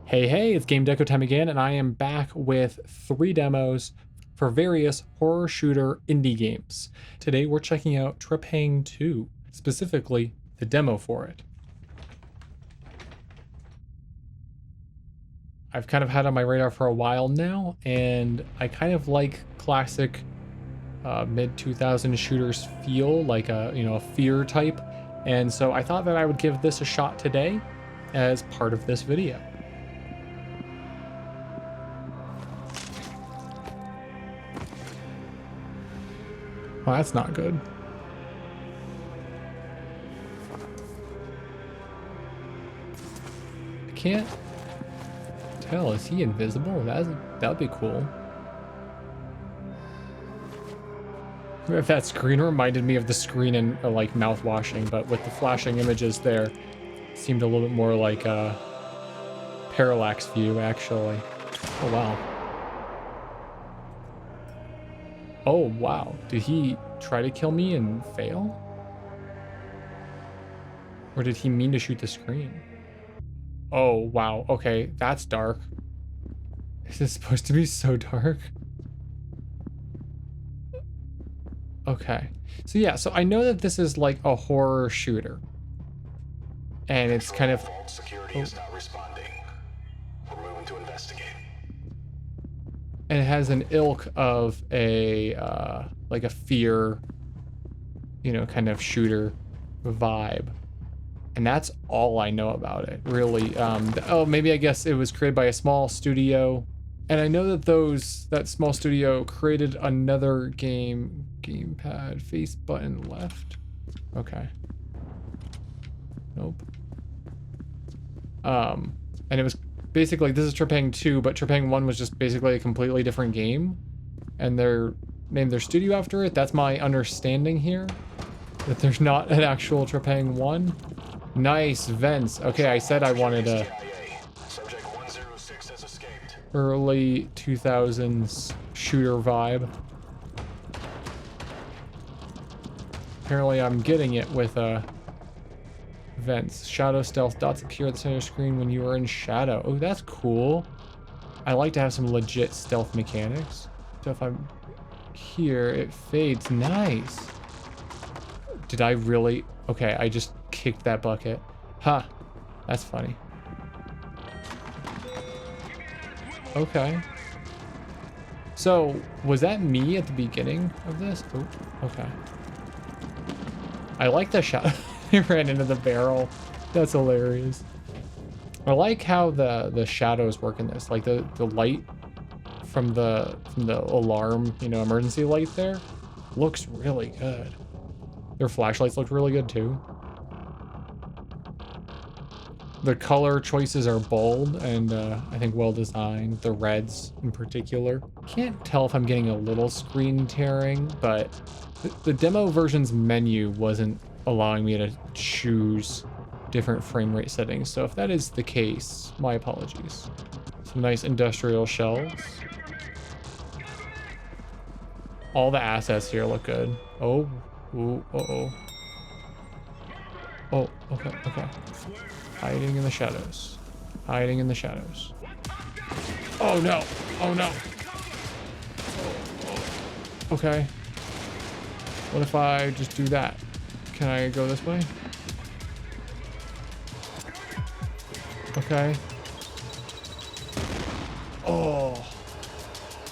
Hey, it's GameDeco time again, and I am back with 3 demos for various horror shooter indie games. Today we're checking out Trepang2, specifically the demo for it. I've kind of had on my radar for a while now, and I kind of like classic mid-2000s shooters feel, like a fear type, and so I thought that I would give this a shot today as part of this video. Well, that's not good. I can't tell. Is he invisible? That'd be cool. If that screen reminded me of the screen in like mouth washing, but with the flashing images there, it seemed a little bit more like a parallax view, actually. Oh wow. Oh wow. Did he try to kill me and fail? Or did he mean to shoot the screen? Oh wow. Okay, that's dark. Is this supposed to be so dark? Okay. So yeah, so I know that this is like a horror shooter. And it's kind of security is not responding. We're moving to investigate. And it has an ilk of a like a fear, kind of shooter vibe. And that's all I know about it, really. Oh, maybe I guess it was created by a small studio. And I know that that small studio created another gamepad, face button left. Okay. Nope. And it was basically, this is Trepang2, but Trepang1 was just basically a completely different game. And they're named their studio after it. That's my understanding here. That there's not an actual Trepang1. Nice vents. Okay, I said I wanted a early 2000s shooter vibe. Apparently I'm getting it with vents. Shadow stealth dots appear at the center screen when you are in shadow. Oh, that's cool. I like to have some legit stealth mechanics. So if I'm here, it fades. Nice. Did I really? Okay, I just kicked that bucket. Ha! Huh, that's funny. Okay. So, was that me at the beginning of this? Oh, okay. I like the shot. He ran into the barrel. That's hilarious. I like how the shadows work in this. Like the light from the alarm, emergency light there looks really good. Their flashlights look really good too. The color choices are bold and I think well designed. The reds in particular. Can't tell if I'm getting a little screen tearing, but the demo version's menu wasn't allowing me to choose different frame rate settings. So if that is the case, my apologies. Some nice industrial shells. All the assets here look good. Oh, ooh, uh-oh. Oh, okay. Hiding in the shadows. Hiding in the shadows. Oh no! Oh no! Oh. Okay. What if I just do that? Can I go this way? Okay. Oh.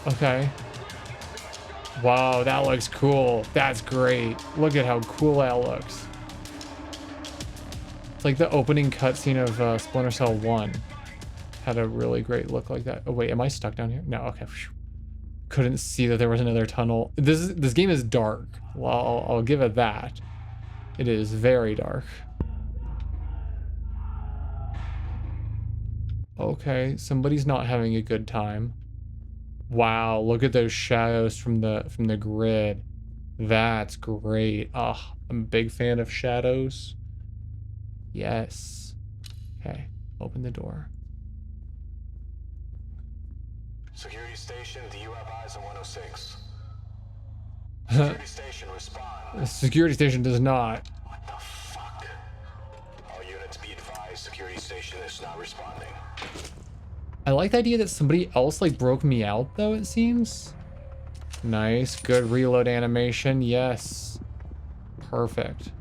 Okay. Wow, that looks cool. That's great. Look at how cool that looks. It's like the opening cutscene of Splinter Cell 1 had a really great look like that. Oh wait, am I stuck down here? No, okay. Couldn't see that there was another tunnel. This game is dark. Well, I'll give it that. It is very dark. Okay, somebody's not having a good time. Wow, look at those shadows from the grid. That's great. Oh, I'm a big fan of shadows. Yes. Okay, open the door. Security station, do you have eyes on 106? Security station, respond. The security station does not. What the fuck? All units be advised, security station is not responding. I like the idea that somebody else like broke me out though, it seems. Nice, good reload animation. Yes. Perfect.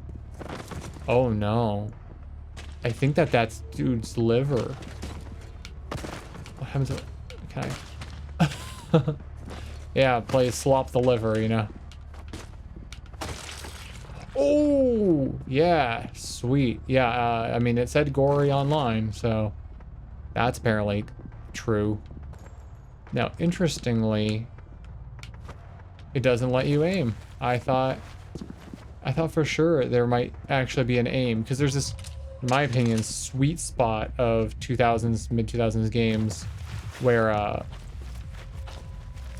Oh no. I think that that's dude's liver. What happens to... Okay. Yeah, play slop the liver, you know. Oh, yeah, sweet. Yeah, I mean, it said gory online, so that's apparently true. Now, interestingly, it doesn't let you aim. I thought for sure there might actually be an aim, because there's this, in my opinion, sweet spot of 2000s, mid-2000s games where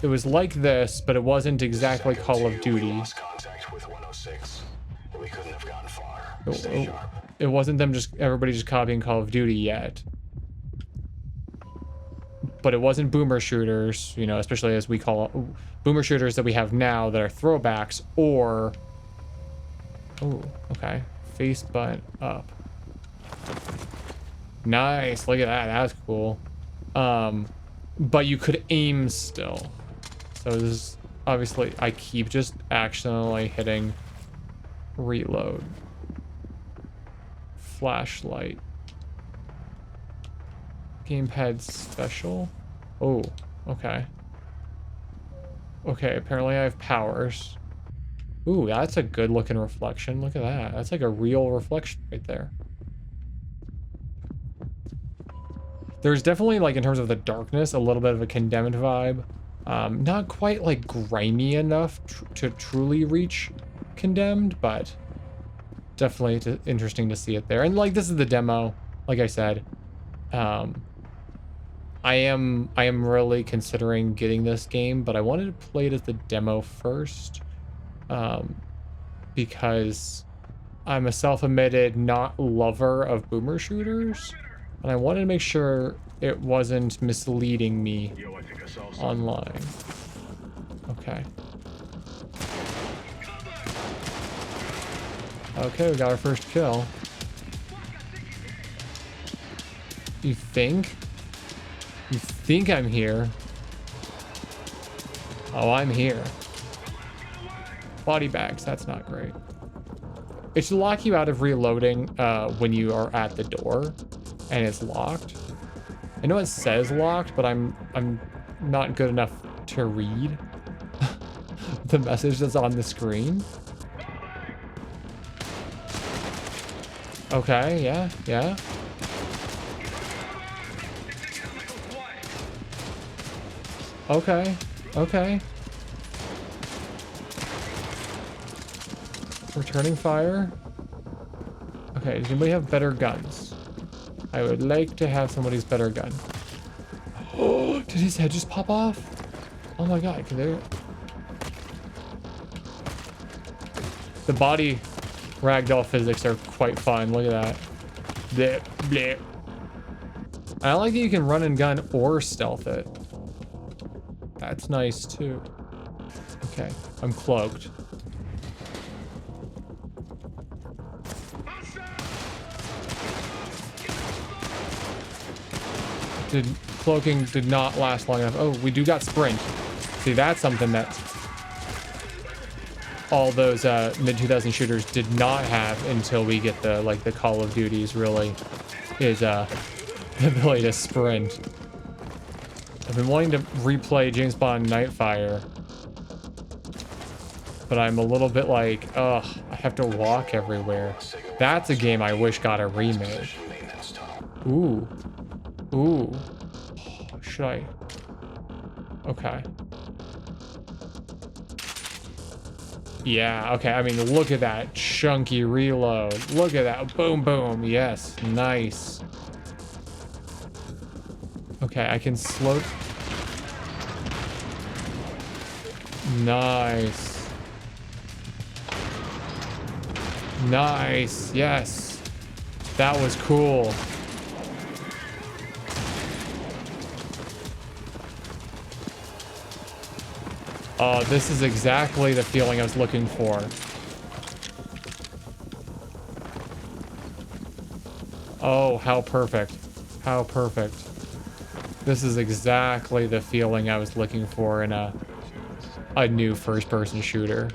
it was like this, but it wasn't exactly Call of Duty. Lost contact with 106. We couldn't have gone far. Stay sharp. It wasn't them just everybody just copying Call of Duty yet. But it wasn't boomer shooters, you know, especially as we call boomer shooters that we have now that are throwbacks, or oh, okay. Face button up. Nice, look at that, that's cool. But you could aim still. So this is obviously, I keep just accidentally hitting reload. Flashlight. Gamepad special. Oh, okay. Okay, apparently I have powers. Ooh, that's a good looking reflection. Look at that. That's like a real reflection right there. There's definitely, like, in terms of the darkness, a little bit of a Condemned vibe. Not quite, like, grimy enough to truly reach Condemned, but definitely interesting to see it there. And, like, this is the demo, like I said. I am really considering getting this game, but I wanted to play it as the demo first. Because I'm a self-admitted not lover of boomer shooters. And I wanted to make sure it wasn't misleading me online. Okay. Okay, we got our first kill. You think? You think I'm here? Oh, I'm here. Body bags, that's not great. It should lock you out of reloading when you are at the door. And it's locked. I know it says locked, but I'm not good enough to read the message that's on the screen. Okay, yeah, yeah. Okay, okay. Returning fire. Okay, does anybody have better guns? I would like to have somebody's better gun. Oh, did his head just pop off? Oh my god, can they... The body ragdoll physics are quite fun. Look at that. Blip, blip. I like that you can run and gun or stealth it. That's nice too. Okay, I'm cloaked. Cloaking did not last long enough. Oh, we do got sprint. See, that's something that all those mid-2000 shooters did not have until we get the the Call of Duties. Really, is the ability to sprint. I've been wanting to replay James Bond Nightfire, but I'm a little bit like, ugh, I have to walk everywhere. That's a game I wish got a remake. Ooh. Ooh. Should I? Okay. Yeah, okay. I mean, look at that chunky reload. Look at that. Boom, boom. Yes. Nice. Okay, I can slow... Nice. Nice. Yes. That was cool. Oh, this is exactly the feeling I was looking for. Oh, how perfect. How perfect. This is exactly the feeling I was looking for in a new first-person shooter.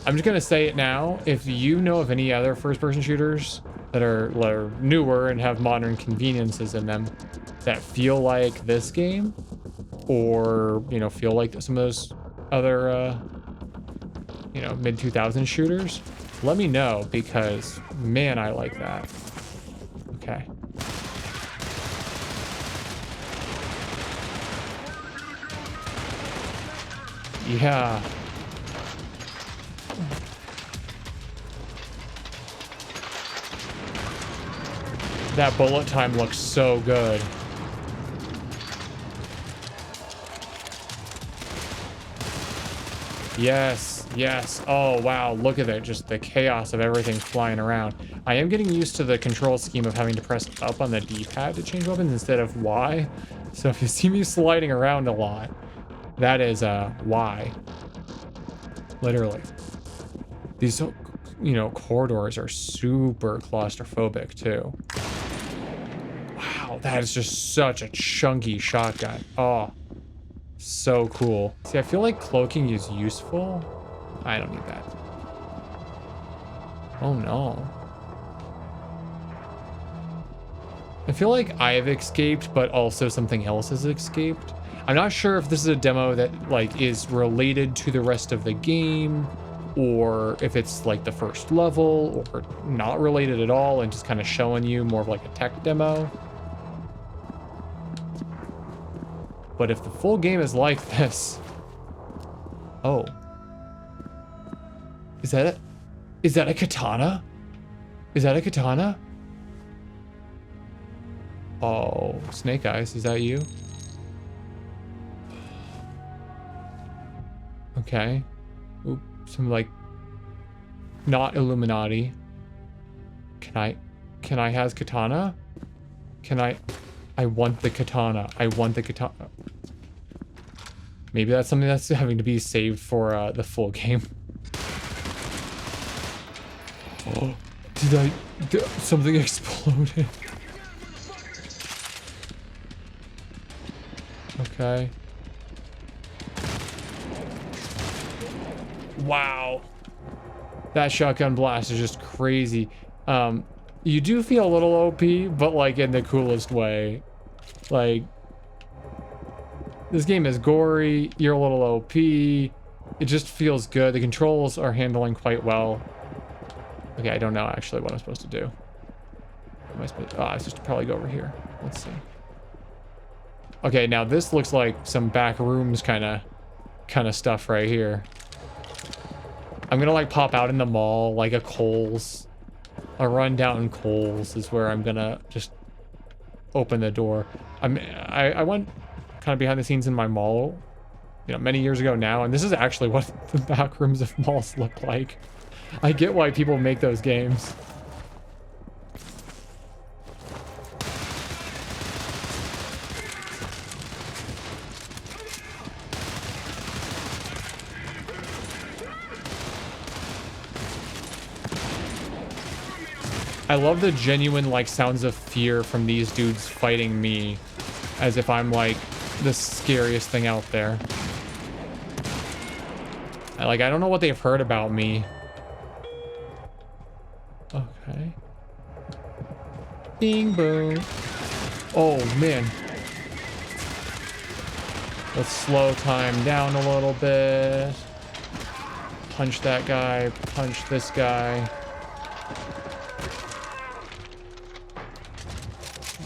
I'm just gonna say it now. If you know of any other first-person shooters that are newer and have modern conveniences in them that feel like this game, or you know, feel like some of those other you know, mid-2000s shooters, let me know, because man, I like that. Okay. Yeah. That bullet time looks so good. Yes, yes. Oh, wow. Look at it. Just the chaos of everything flying around. I am getting used to the control scheme of having to press up on the D-pad to change weapons instead of Y. So if you see me sliding around a lot, that is Y. Literally. These, you know, corridors are super claustrophobic too. Wow, that is just such a chunky shotgun. Oh, so cool. See, I feel like cloaking is useful. I don't need that. Oh no. I feel like I've escaped, but also something else has escaped. I'm not sure if this is a demo that like is related to the rest of the game, or if it's like the first level, or not related at all and just kind of showing you more of like a tech demo. But if the full game is like this... Oh. Is that a... Is that a katana? Is that a katana? Oh, Snake Eyes, is that you? Okay. Oop, some like... Not Illuminati. Can I has katana? Can I want the katana. I want the katana. Maybe that's something that's having to be saved for the full game. Oh, something exploded. Okay. Wow. That shotgun blast is just crazy. You do feel a little OP, but like in the coolest way. Like, this game is gory, you're a little OP, it just feels good. The controls are handling quite well. Okay, I don't know actually what I'm supposed to do. Am I supposed to, I was supposed to probably go over here. Let's see. Okay, now this looks like some back rooms kind of stuff right here. I'm gonna like pop out in the mall, like a Kohl's. A rundown Kohl's is where I'm gonna just open the door. I went kind of behind the scenes in my mall, you know, many years ago now, and this is actually what the back rooms of malls look like. I get why people make those games. I love the genuine, like, sounds of fear from these dudes fighting me, as if I'm, like, the scariest thing out there. I don't know what they've heard about me. Okay. Bing boom. Oh, man. Let's slow time down a little bit. Punch that guy. Punch this guy.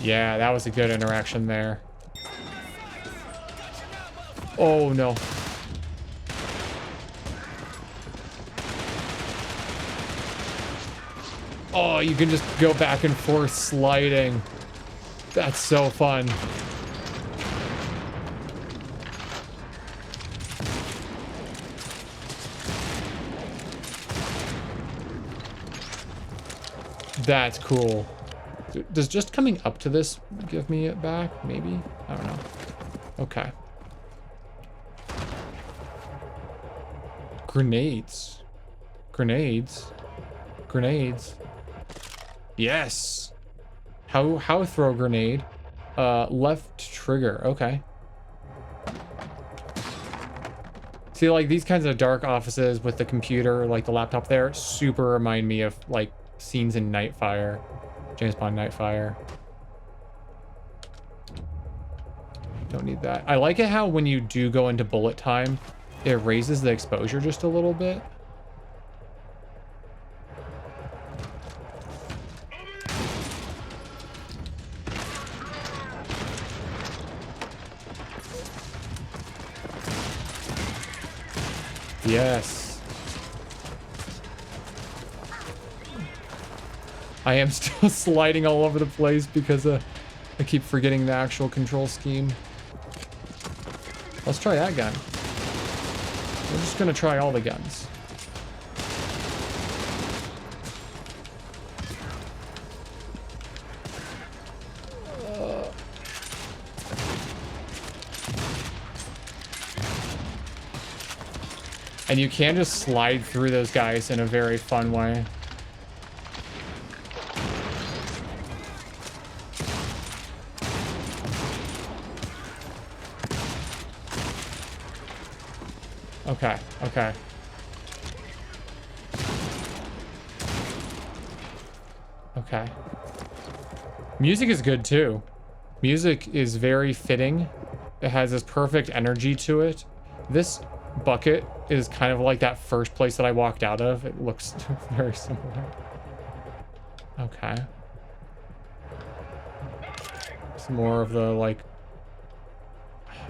Yeah, that was a good interaction there. Oh, no. Oh, you can just go back and forth sliding. That's so fun. That's cool. Does just coming up to this give me it back? Maybe? I don't know. Okay. Grenades. Grenades. Grenades. Yes. How throw grenade? Left trigger. Okay. See, like, these kinds of dark offices with the computer, like the laptop there, super remind me of, like, scenes in Nightfire. James Bond Nightfire. Don't need that. I like it how when you do go into bullet time, it raises the exposure just a little bit. Yes. I am still sliding all over the place because I keep forgetting the actual control scheme. Let's try that gun. We're just gonna try all the guns. And you can just slide through those guys in a very fun way. Okay, okay. Okay. Music is good too. Music is very fitting. It has this perfect energy to it. This bucket is kind of like that first place that I walked out of. It looks very similar. Okay. Some more of the, like...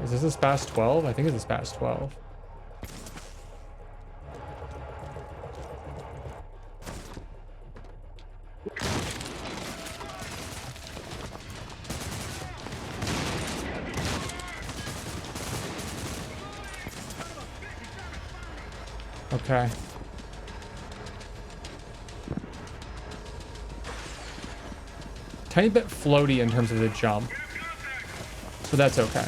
Is this a SPAS 12? I think it's a SPAS 12. Okay. Tiny bit floaty in terms of the jump, but that's okay.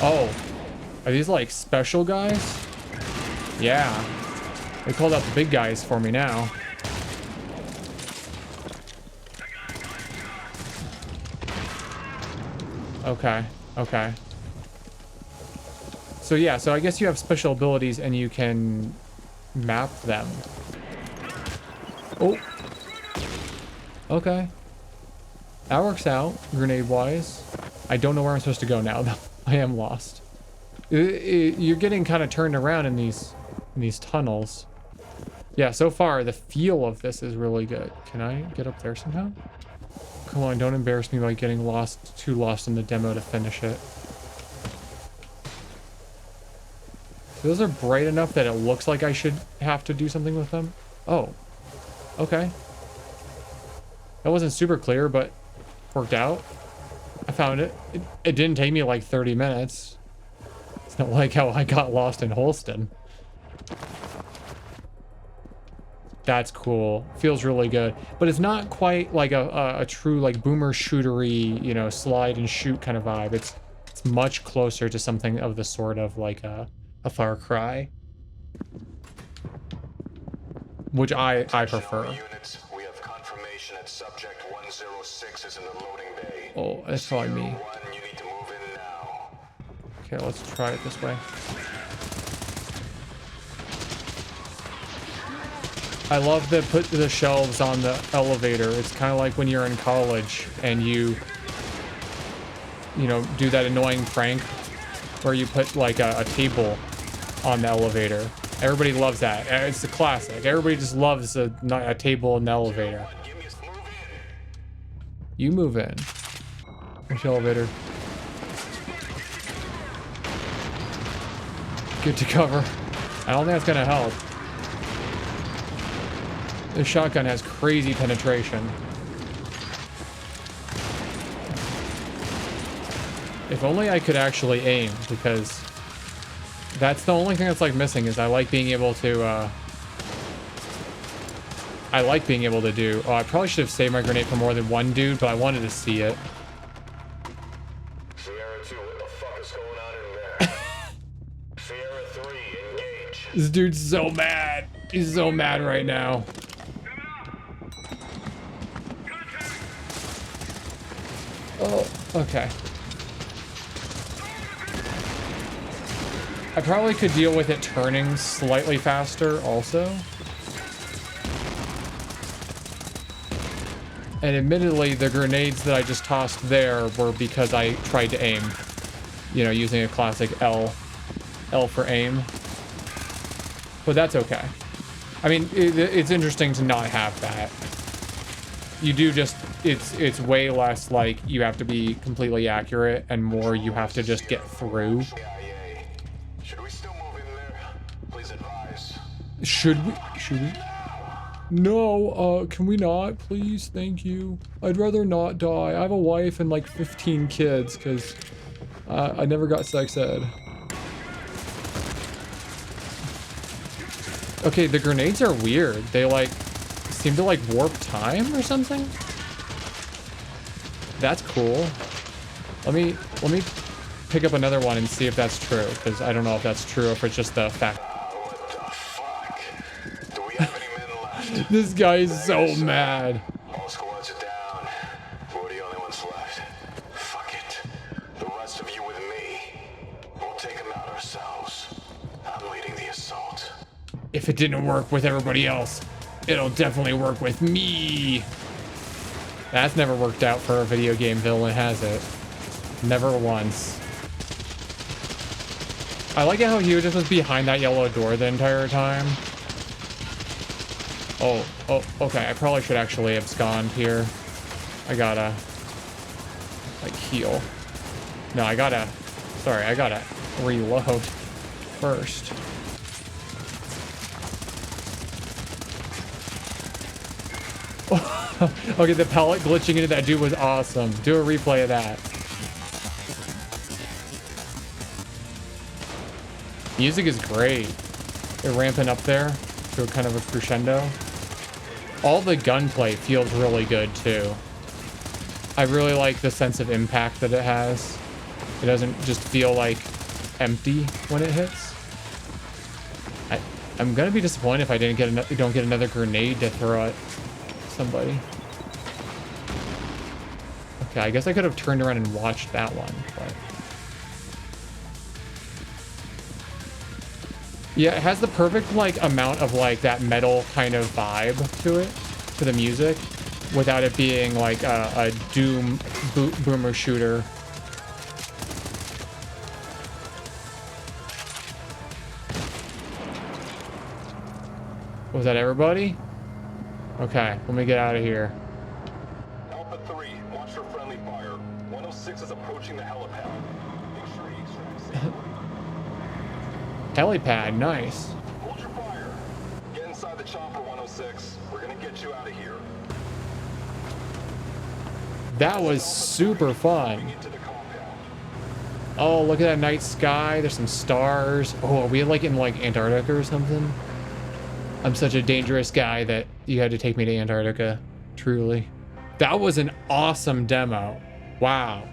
Oh, are these like special guys? Yeah, they called out the big guys for me now. Okay, okay. So yeah, so I guess you have special abilities and you can map them. Oh. Okay. That works out, grenade-wise. I don't know where I'm supposed to go now, though. I am lost. You're getting kind of turned around in these tunnels. Yeah, so far, the feel of this is really good. Can I get up there somehow? Come on, don't embarrass me by getting lost, too lost in the demo to finish it. Those are bright enough that it looks like I should have to do something with them. Oh, okay. That wasn't super clear, but worked out. I found it. It didn't take me like 30 minutes. It's not like how I got lost in Holston. That's cool. Feels really good. But it's not quite like a true like boomer shootery, you know, slide and shoot kind of vibe. It's much closer to something of the sort of like a Far Cry, which I prefer. Units, we have confirmation that subject 106 is in the loading bay. Oh, that's probably me. You need to move in now. Okay, let's try it this way. I love that put the shelves on the elevator. It's kind of like when you're in college and you know, do that annoying prank where you put like a table on the elevator. Everybody loves that. It's a classic. Everybody just loves a table in the elevator. You move in. Which elevator? Good to cover. I don't think that's gonna help. This shotgun has crazy penetration. If only I could actually aim, because that's the only thing that's like missing is I like being able to do. Oh, I probably should have saved my grenade for more than one dude, but I wanted to see it. Sierra 2, what the fuck is going on in there? Sierra 3, engage. This dude's so mad. He's so mad right now. Oh, okay. I probably could deal with it turning slightly faster also. And admittedly, the grenades that I just tossed there were because I tried to aim. You know, using a classic L for aim. But that's okay. I mean, it's interesting to not have that. You do just, it's way less like you have to be completely accurate and more you have to just get through. Should we still move in there? Please advise. Should we? No, can we not, please? Thank you. I'd rather not die. I have a wife and like 15 kids because I never got sex ed. Okay, the grenades are weird. They like seem to like warp time or something. That's cool. Let me pick up another one and see if that's true, because I don't know if that's true or if it's just the fact. What the fuck? Do we have any men left? This guy is so mad. All squads are down. We're the only ones left. Fuck it. The rest of you with me. We'll take them out ourselves. I'm leading the assault. If it didn't work with everybody else, it'll definitely work with me. That's never worked out for a video game villain, has it? Never once. I like how he just was behind that yellow door the entire time. Oh, okay. I probably should actually abscond here. I gotta, like, heal. No, I gotta reload first. Okay, the pellet glitching into that dude was awesome. Do a replay of that. Music is great. They're ramping up there to a kind of a crescendo. All the gunplay feels really good too. I really like the sense of impact that it has. It doesn't just feel like empty when it hits. I'm gonna be disappointed if I don't get another grenade to throw at somebody. Okay, I guess I could have turned around and watched that one, but yeah, it has the perfect like amount of like that metal kind of vibe to it, to the music, without it being like a doom boomer shooter. Was that everybody? Okay, let me get out of here. Alpha 3, watch for friendly fire. 106 is approaching the helipad. Make sure he extracts safely. Helipad, nice. Hold your fire. Get inside the chopper, 106. We're gonna get you out of here. That was super fun. Into the compound. Oh, look at that night sky. There's some stars. Oh, are we like in like Antarctica or something? I'm such a dangerous guy that you had to take me to Antarctica. Truly. That was an awesome demo. Wow.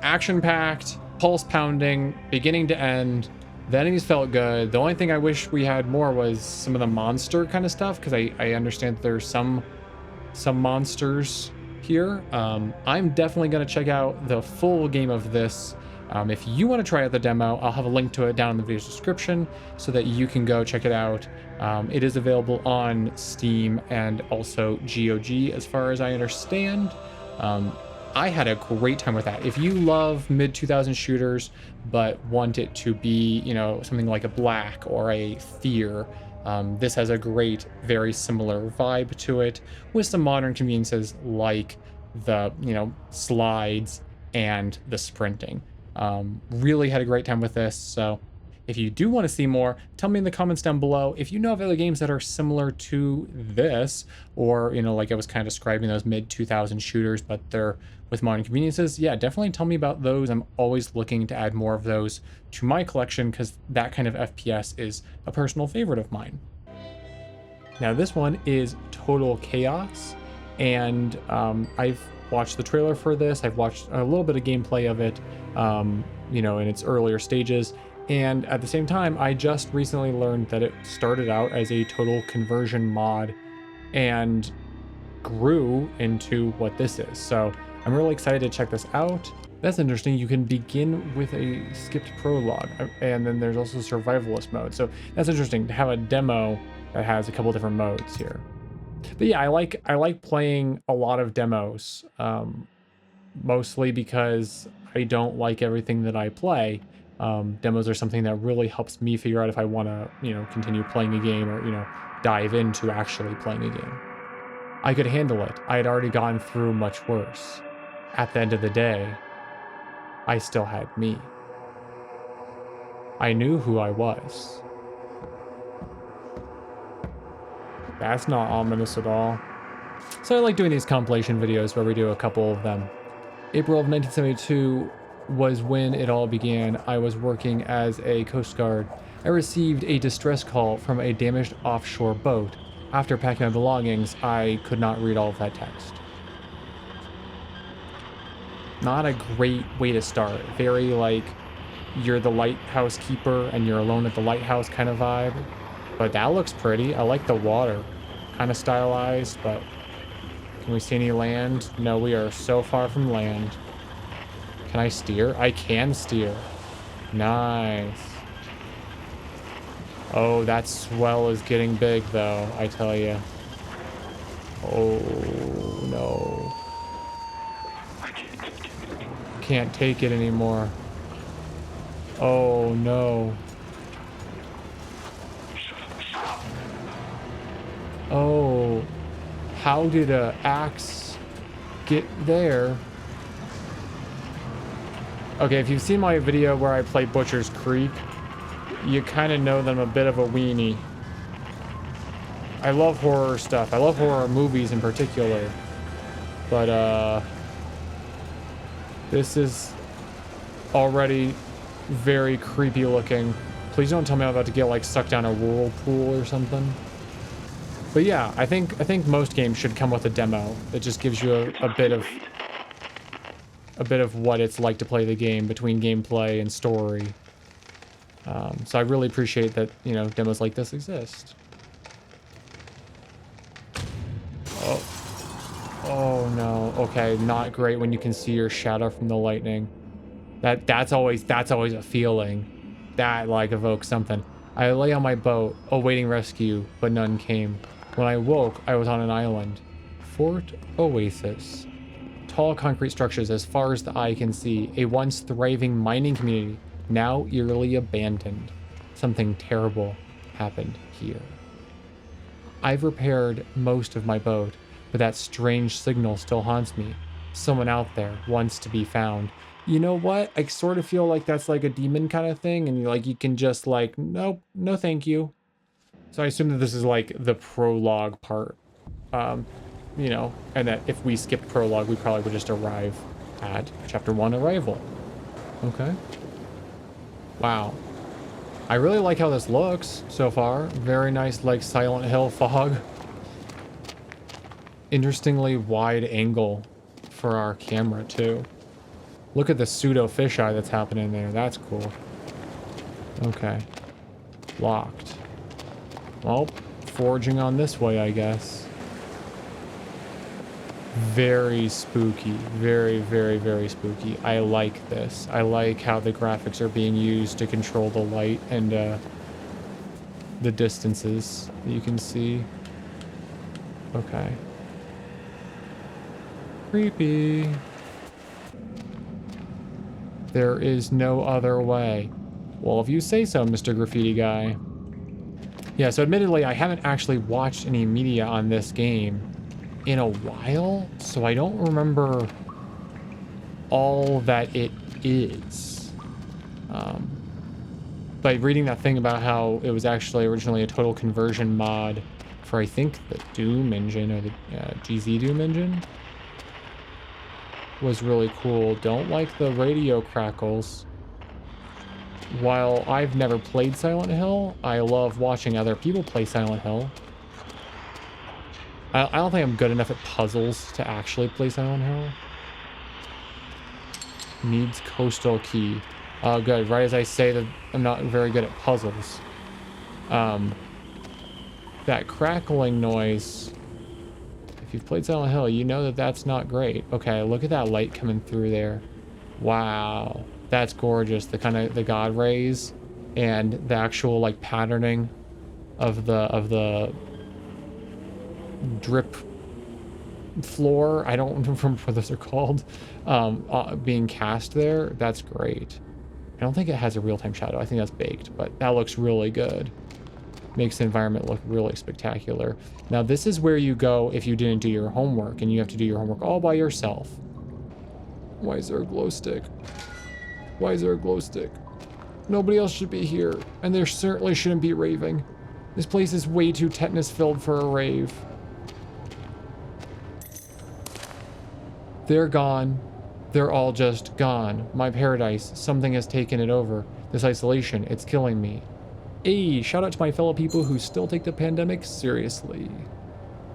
Action-packed, pulse pounding, beginning to end. The enemies felt good. The only thing I wish we had more was some of the monster kind of stuff, because I understand that there's some monsters here. I'm definitely going to check out the full game of this. If you want to try out the demo, I'll have a link to it down in the video's description so that you can go check it out. It is available on Steam and also GOG, as far as I understand. I had a great time with that. If you love mid-2000s shooters, but want it to be, you know, something like a Black or a Fear, this has a great, very similar vibe to it, with some modern conveniences like the, you know, slides and the sprinting. Really had a great time with this. So if you do want to see more, tell me in the comments down below. If you know of other games that are similar to this, or, you know, like I was kind of describing those mid-2000 shooters, but they're with modern conveniences, yeah, definitely tell me about those. I'm always looking to add more of those to my collection, because that kind of FPS is a personal favorite of mine. Now this one is Total Chaos, and I've watched the trailer for this. I've watched a little bit of gameplay of it, you know, in its earlier stages. And at the same time, I just recently learned that it started out as a total conversion mod and grew into what this is. So I'm really excited to check this out. That's interesting. You can begin with a skipped prologue, and then there's also survivalist mode. So that's interesting to have a demo that has a couple different modes here. But yeah, I like playing a lot of demos, mostly because I don't like everything that I play. Demos are something that really helps me figure out if I want to, continue playing a game or, dive into actually playing a game. I could handle it. I had already gone through much worse. At the end of the day, I still had me. I knew who I was. That's not ominous at all. So I like doing these compilation videos where we do a couple of them. April of 1972 was when it all began. I was working as a Coast Guard. I received a distress call from a damaged offshore boat. After packing my belongings, I could not read all of that text. Not a great way to start. Very like, you're the lighthouse keeper and you're alone at the lighthouse kind of vibe. But that looks pretty. I like the water. Kind of stylized, but can we see any land? No, we are so far from land. Can I steer? I can steer. Nice. Oh, that swell is getting big though, I tell you. Oh, no. Can't take it anymore. Oh, no. Oh, how did a axe get there? Okay, if you've seen my video where I play Butcher's Creek, you kind of know that I'm a bit of a weenie. I love horror stuff. I love horror movies in particular. But, this is already very creepy looking. Please don't tell me I'm about to get, like, sucked down a whirlpool or something. But yeah, I think most games should come with a demo that just gives you a bit of what it's like to play the game between gameplay and story. So I really appreciate that, demos like this exist. Oh no. Okay, not great when you can see your shadow from the lightning. That's always a feeling. That like evokes something. I lay on my boat, awaiting rescue, but none came. When I woke, I was on an island. Fort Oasis. Tall concrete structures as far as the eye can see. A once thriving mining community, now eerily abandoned. Something terrible happened here. I've repaired most of my boat, but that strange signal still haunts me. Someone out there wants to be found. You know what? I sort of feel like that's like a demon kind of thing, and you can just like, nope, no thank you. So I assume that this is like the prologue part, and that if we skipped prologue, we probably would just arrive at chapter 1 arrival. Okay. Wow. I really like how this looks so far. Very nice, like Silent Hill fog. Interestingly wide angle for our camera too. Look at the pseudo fisheye that's happening there. That's cool. Okay. Locked. Well, forging on this way, I guess. Very spooky. Very, very, very spooky. I like this. I like how the graphics are being used to control the light and the distances that you can see. Okay. Creepy. There is no other way. Well, if you say so, Mr. Graffiti Guy. Yeah, so admittedly, I haven't actually watched any media on this game in a while, so I don't remember all that it is. But reading that thing about how it was actually originally a total conversion mod for, I think, the Doom engine, or the GZ Doom engine, was really cool. Don't like the radio crackles. While I've never played Silent Hill, I love watching other people play Silent Hill. I don't think I'm good enough at puzzles to actually play Silent Hill. Needs coastal key. Oh, good. Right as I say that I'm not very good at puzzles. That crackling noise, If you've played Silent Hill, you know that that's not great. Okay, look at that light coming through there. Wow, that's gorgeous. The kind of the god rays and the actual like patterning of the drip floor. I don't remember what those are called. Being cast there. That's great. I don't think it has a real-time shadow. I think that's baked, but that looks really good. Makes the environment look really spectacular. Now, this is where you go if you didn't do your homework, and you have to do your homework all by yourself. Why is there a glow stick? Why is there a glow stick? Nobody else should be here, and there certainly shouldn't be raving. This place is way too tetanus-filled for a rave. They're gone. They're all just gone. My paradise. Something has taken it over. This isolation, it's killing me. Hey, shout out to my fellow people who still take the pandemic seriously.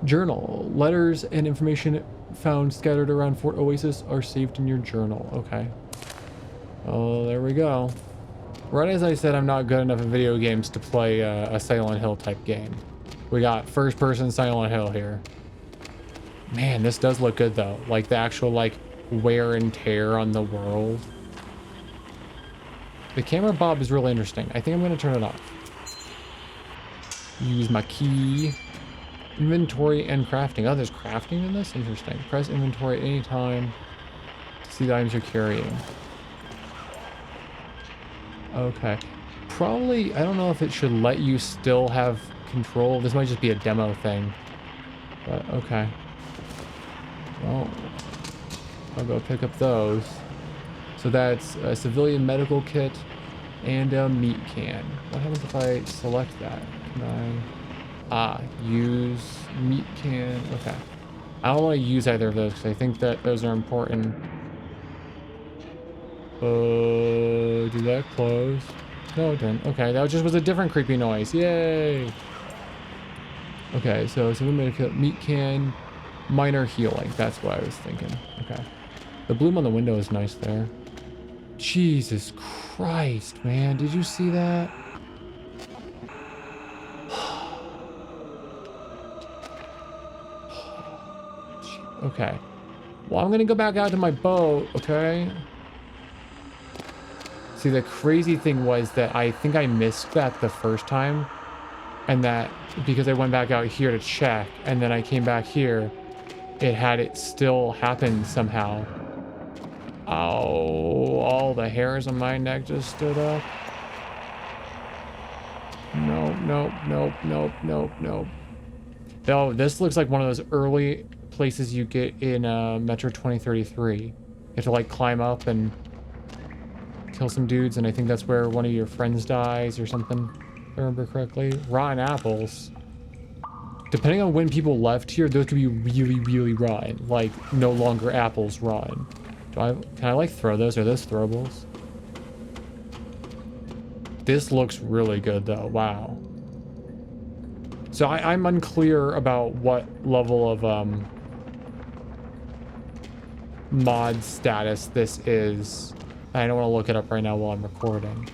Journal. Letters and information found scattered around Fort Oasis are saved in your journal. Okay. Oh, there we go. Right as I said, I'm not good enough at video games to play a Silent Hill type game. We got first-person Silent Hill here. Man, this does look good though. Like the actual like wear and tear on the world. The camera bob is really interesting. I think I'm gonna turn it off. Use my key. Inventory and crafting. Oh, there's crafting in this? Interesting. Press inventory at any time to see the items you're carrying. Okay. Probably, I don't know if it should let you still have control. This might just be a demo thing. But, okay. Well, I'll go pick up those. So that's a civilian medical kit and a meat can. What happens if I select that? Can I... use meat can. Okay. I don't want to use either of those because I think that those are important. Did that close? No, it didn't. Okay, that just was a different creepy noise. Yay! Okay, so meat can, minor healing. That's what I was thinking. Okay. The bloom on the window is nice there. Jesus Christ, man. Did you see that? Okay. Well, I'm gonna go back out to my boat, okay? See, the crazy thing was that I think I missed that the first time. And that because I went back out here to check, and then I came back here, it had it still happen somehow. Oh, all the hairs on my neck just stood up. Nope, nope, nope, nope, nope, nope. Oh, this looks like one of those early places you get in Metro 2033. You have to like climb up and kill some dudes, and I think that's where one of your friends dies or something, if I remember correctly. Rotten apples. Depending on when people left here, those could be really, really rotten. Like, no longer apples rotten. Can I like throw those? Are those throwables? This looks really good though. Wow. So I'm unclear about what level of mod status this is. I don't want to look it up right now while I'm recording.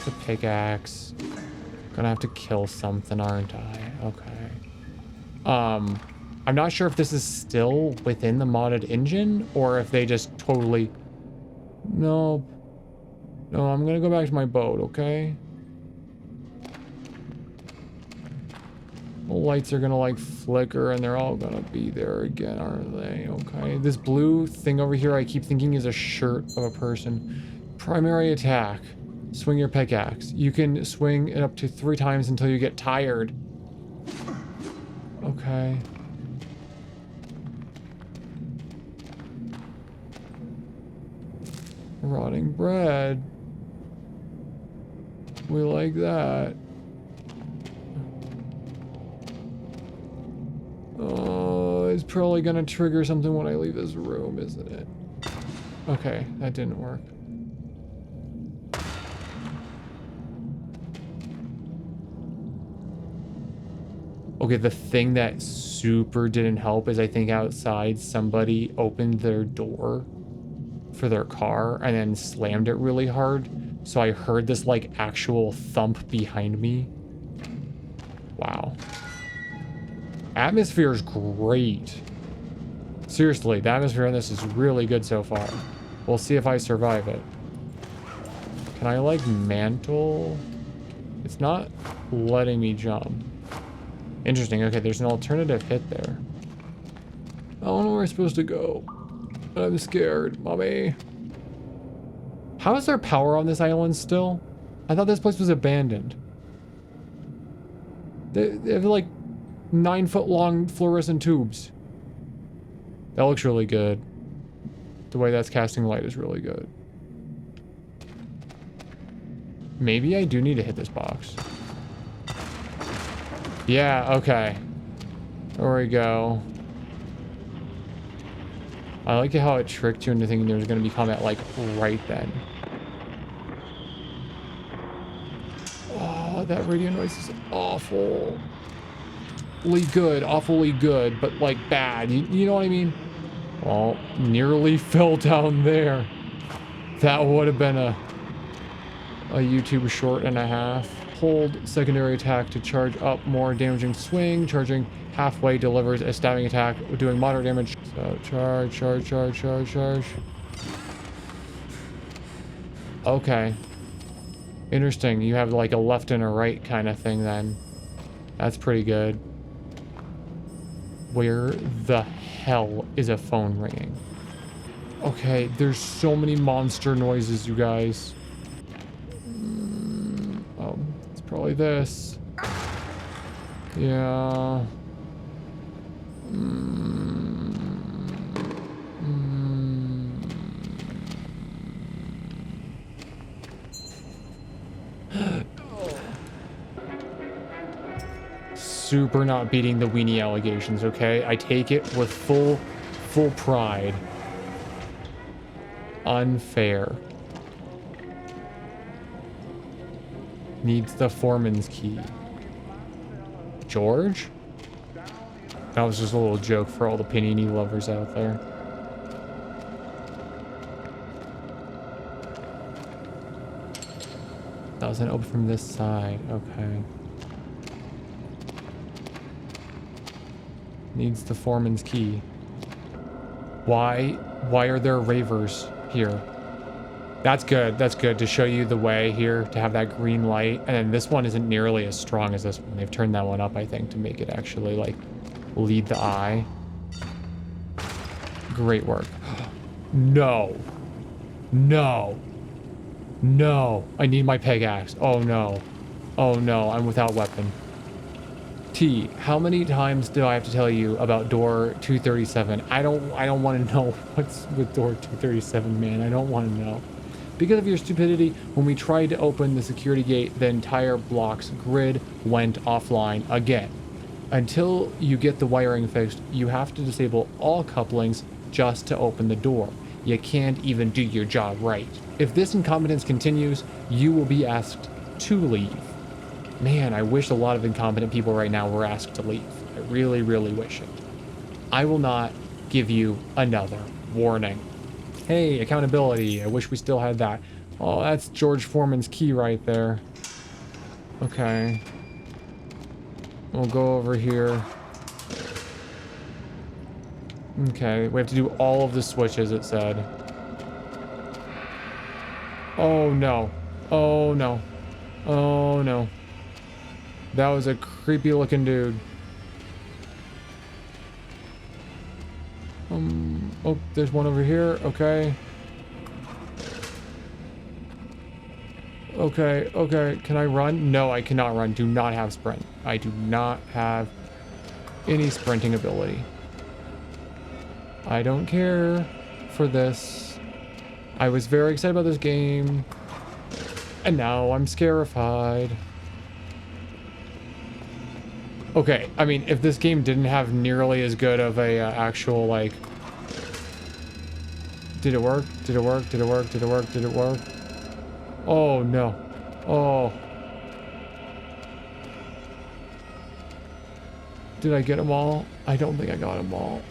The pickaxe. Gonna have to kill something, aren't I? Okay. I'm not sure if this is still within the modded engine or if they just totally... No. No, I'm gonna go back to my boat, okay? The lights are gonna like flicker and they're all gonna be there again, aren't they? Okay. This blue thing over here I keep thinking is a shirt of a person. Primary attack. Swing your pickaxe. You can swing it up to 3 times until you get tired. Okay. Rotting bread. We like that. Oh, it's probably gonna trigger something when I leave this room, isn't it? Okay, that didn't work. Okay, the thing that super didn't help is I think outside somebody opened their door for their car and then slammed it really hard. So I heard this like actual thump behind me. Wow. Atmosphere is great. Seriously, the atmosphere on this is really good so far. We'll see if I survive it. Can I, like, mantle? It's not letting me jump. Interesting. Okay, there's an alternative hit there. I don't know where I'm supposed to go. I'm scared, mommy. How is there power on this island still? I thought this place was abandoned. They have, like, 9-foot long fluorescent tubes. That looks really good. The way that's casting light is really good. Maybe I do need to hit this box. Yeah, okay. There we go. I like how it tricked you into thinking there was going to be combat, like, right then. Oh, that radio noise is awfully good. Awfully good, but, like, bad. You know what I mean? Well, nearly fell down there. That would have been a YouTube short and a half. Hold secondary attack to charge up more damaging swing. Charging halfway delivers a stabbing attack, doing moderate damage. So charge. Okay. Interesting. You have like a left and a right kind of thing then. That's pretty good. Where the hell is a phone ringing? Okay, there's so many monster noises, you guys. Oh, it's probably this. Yeah. Super not beating the weenie allegations, okay? I take it with full pride. Unfair. Needs the foreman's key. George? That was just a little joke for all the panini lovers out there. That was an open from this side. Okay. Needs the foreman's key. Why are there ravers here? That's good. That's good to show you the way here, to have that green light. And then this one isn't nearly as strong as this one. They've turned that one up, I think, to make it actually, like, lead the eye. Great work. No. No. No. I need my peg axe. Oh, no. Oh, no. I'm without weapon. T, how many times do I have to tell you about door 237? I don't want to know what's with door 237, man. I don't want to know. Because of your stupidity, when we tried to open the security gate, the entire block's grid went offline again. Until you get the wiring fixed, you have to disable all couplings just to open the door. You can't even do your job right. If this incompetence continues, you will be asked to leave. Man, I wish a lot of incompetent people right now were asked to leave. I really, really wish it. I will not give you another warning. Hey, accountability. I wish we still had that. Oh, that's George Foreman's key right there. Okay. We'll go over here. Okay, we have to do all of the switches, it said. Oh, no. Oh, no. Oh, no. That was a creepy looking dude. Oh, there's one over here. Okay. Okay. Can I run? No, I cannot run. Do not have sprint. I do not have any sprinting ability. I don't care for this. I was very excited about this game. And now I'm scarified. Okay, I mean, if this game didn't have nearly as good of a actual, like... Did it work? Did it work? Did it work? Did it work? Did it work? Oh, no. Oh. Did I get them all? I don't think I got them all.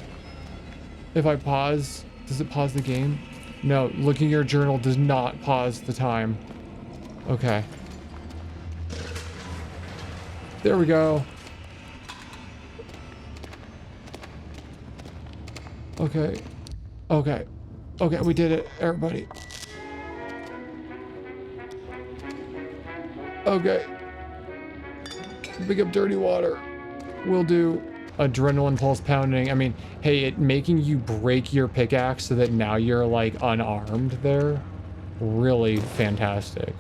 If I pause, does it pause the game? No, looking at your journal does not pause the time. Okay. There we go. Okay. Okay. Okay, we did it, everybody. Okay. Pick up dirty water. We'll do adrenaline pulse pounding. I mean, hey, it making you break your pickaxe so that now you're like unarmed there. Really fantastic.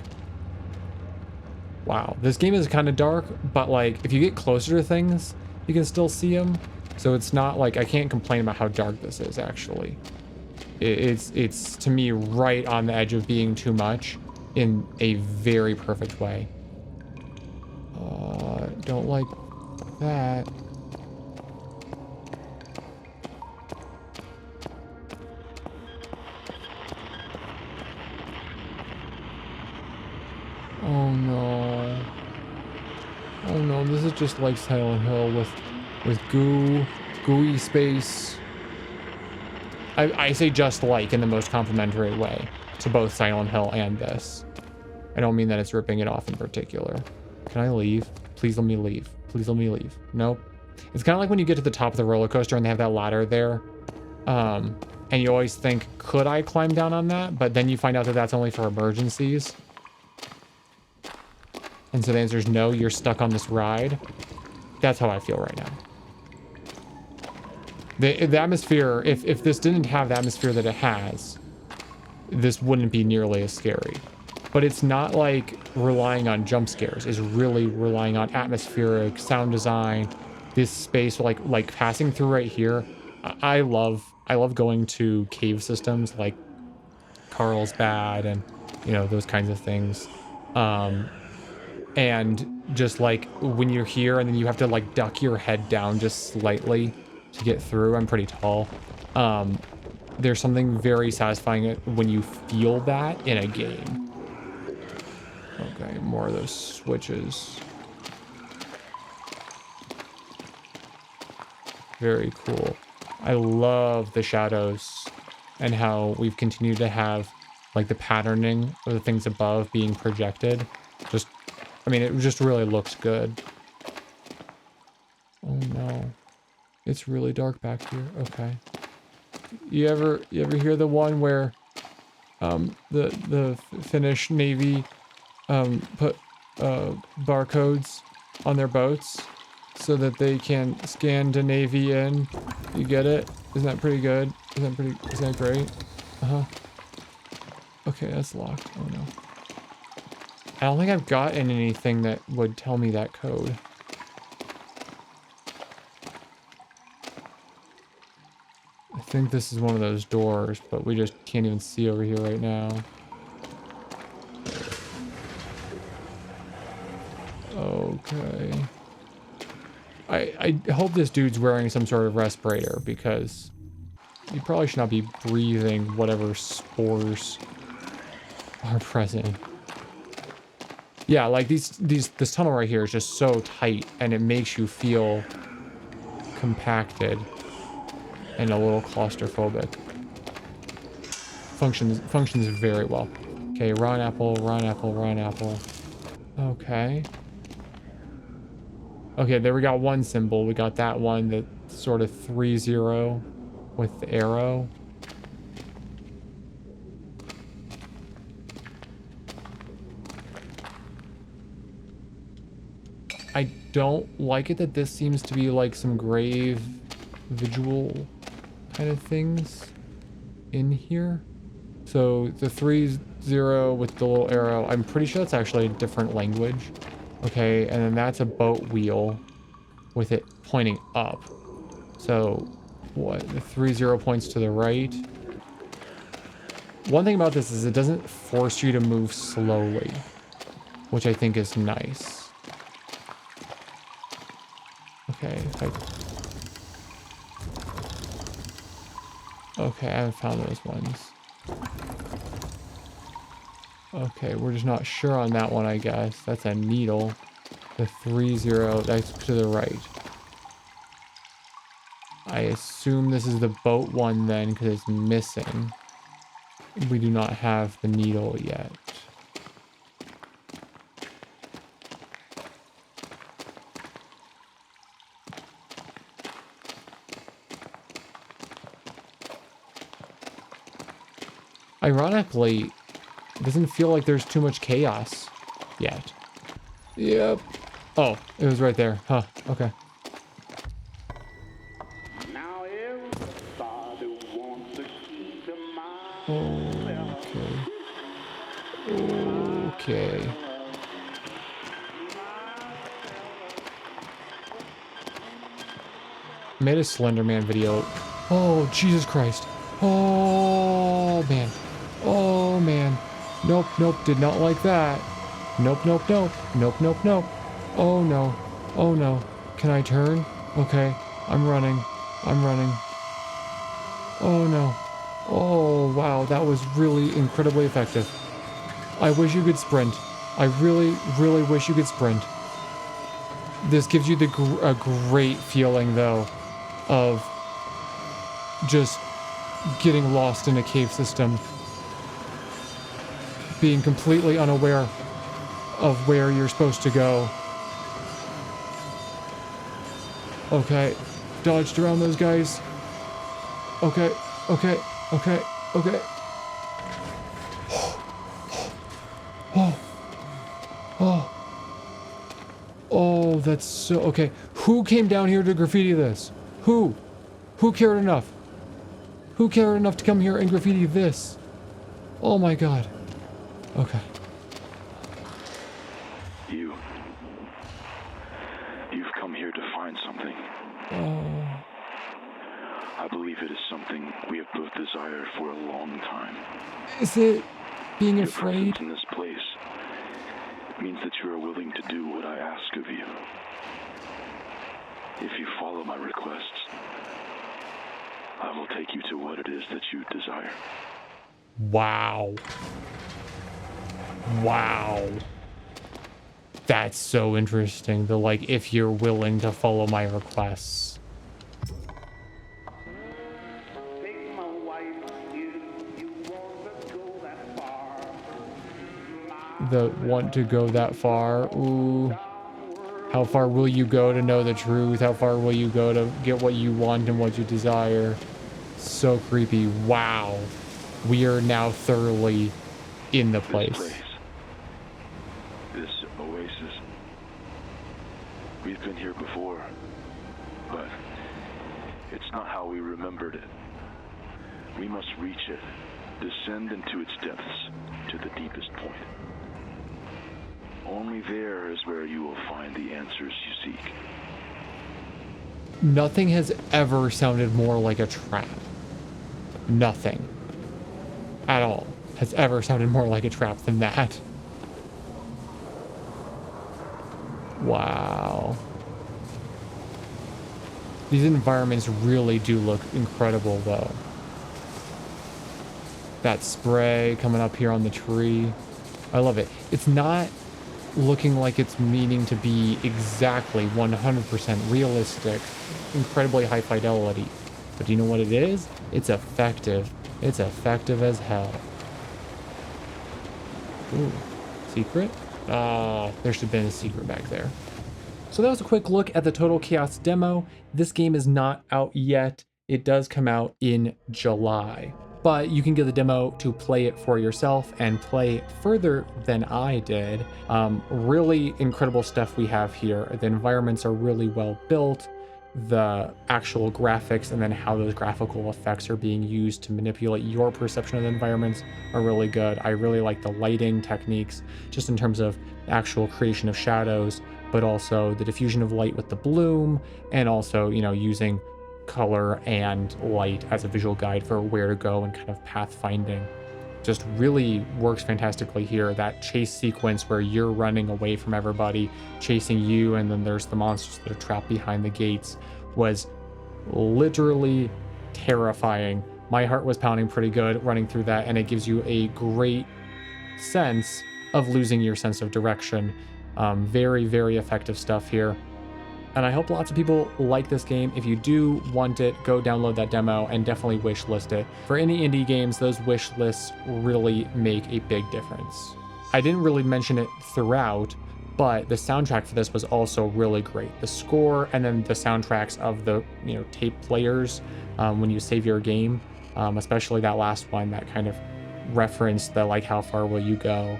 Wow. This game is kind of dark, but like if you get closer to things, you can still see them. So it's not like I can't complain about how dark this is actually. It's to me right on the edge of being too much in a very perfect way. Don't like that. Oh no. Oh no, this is just like Silent Hill with gooey space. I say just like in the most complimentary way to both Silent Hill and this. I don't mean that it's ripping it off in particular. Can I leave? Please let me leave. Please let me leave. Nope. It's kind of like when you get to the top of the roller coaster and they have that ladder there. And you always think, could I climb down on that? But then you find out that that's only for emergencies. And so the answer is no, you're stuck on this ride. That's how I feel right now. The atmosphere, if this didn't have the atmosphere that it has, this wouldn't be nearly as scary. But it's not like relying on jump scares. It's really relying on atmospheric sound design. This space, like passing through right here. I love going to cave systems like Carlsbad and those kinds of things. And just like when you're here and then you have to like duck your head down just slightly to get through. I'm pretty tall. There's something very satisfying when you feel that in a game. Okay, more of those switches. Very cool. I love the shadows and how we've continued to have like the patterning of the things above being projected. I mean, it just really looks good. Oh no. It's really dark back here. Okay. You ever hear the one where the Finnish Navy put barcodes on their boats so that they can Scandinavian? You get it? Isn't that pretty good? Isn't that great? Okay, that's locked. Oh no. I don't think I've gotten anything that would tell me that code. I think this is one of those doors, but we just can't even see over here right now. Okay. I hope this dude's wearing some sort of respirator because you probably should not be breathing whatever spores are present. Yeah, like this tunnel right here is just so tight and it makes you feel compacted and a little claustrophobic. Functions very well. Okay, run apple, run apple, run apple. Okay. Okay, there we got one symbol. We got that one, that sort of 3-0 with the arrow. I don't like it that this seems to be like some grave visual kind of things in here. So the 3-0 with the little arrow, I'm pretty sure that's actually a different language. Okay, and then that's a boat wheel with it pointing up. So what, the 3-0 points to the right. One thing about this is it doesn't force you to move slowly, which I think is nice. Okay, okay, I haven't found those ones. Okay, we're just not sure on that one, I guess. That's a needle. The 3-0, that's to the right. I assume this is the boat one then, because it's missing. We do not have the needle yet. Ironically, it doesn't feel like there's too much chaos yet. Yep. Oh, it was right there. Huh. Okay. Now everybody wants to keep in mind. Okay. Made a Slender Man video. Oh, Jesus Christ. Oh, man. Oh, man. Nope, nope, did not like that. Nope, nope, nope. Nope, nope, nope. Oh, no. Oh, no. Can I turn? Okay. I'm running. I'm running. Oh, no. Oh, wow. That was really incredibly effective. I wish you could sprint. I really, really wish you could sprint. This gives you a great feeling, though, of just getting lost in a cave system, being completely unaware of where you're supposed to go. Okay, dodged around those guys. Okay, okay, okay, okay. Oh, oh, oh, that's so, okay. Who came down here to graffiti this? Who? Who cared enough? Who cared enough to come here and graffiti this? Oh my god. Okay. You've come here to find something. Oh. I believe it is something we have both desired for a long time. Is it being Your afraid? presence in this place means that you are willing to do what I ask of you. If you follow my requests, I will take you to what it is that you desire. Wow. Wow. That's so interesting. The like, if you're willing to follow my requests. Take my wife, you want to go that far. The want to go that far. Ooh. How far will you go to know the truth? How far will you go to get what you want and what you desire? So creepy. Wow. We are now thoroughly in the place. This oasis. We've been here before, but it's not how we remembered it. We must reach it, descend into its depths to the deepest point. Only there is where you will find the answers you seek. Nothing has ever sounded more like a trap. Nothing at all has ever sounded more like a trap than that. Wow. These environments really do look incredible, though. That spray coming up here on the tree. I love it. It's not looking like it's meaning to be exactly 100% realistic, incredibly high fidelity. But do you know what it is? It's effective. It's effective as hell. Ooh, secret? There should have been a secret back there. So that was a quick look at the Total Chaos demo. This game is not out yet. It does come out in July. But you can get the demo to play it for yourself and play further than I did. Really incredible stuff we have here. The environments are really well built. The actual graphics and then how those graphical effects are being used to manipulate your perception of the environments are really good. I really like the lighting techniques, just in terms of actual creation of shadows, but also the diffusion of light with the bloom, and also, you know, using color and light as a visual guide for where to go and kind of path finding. Just really works fantastically here. That chase sequence where you're running away from everybody chasing you, and then there's the monsters that are trapped behind the gates, was literally terrifying. My heart was pounding pretty good running through that, and it gives you a great sense of losing your sense of direction. Very, very effective stuff here. And I hope lots of people like this game. If you do want it, go download that demo and definitely wishlist it. For any indie games, those wish lists really make a big difference. I didn't really mention it throughout, but the soundtrack for this was also really great. The score and then the soundtracks of the tape players when you save your game, especially that last one, that kind of reference the like how far will you go.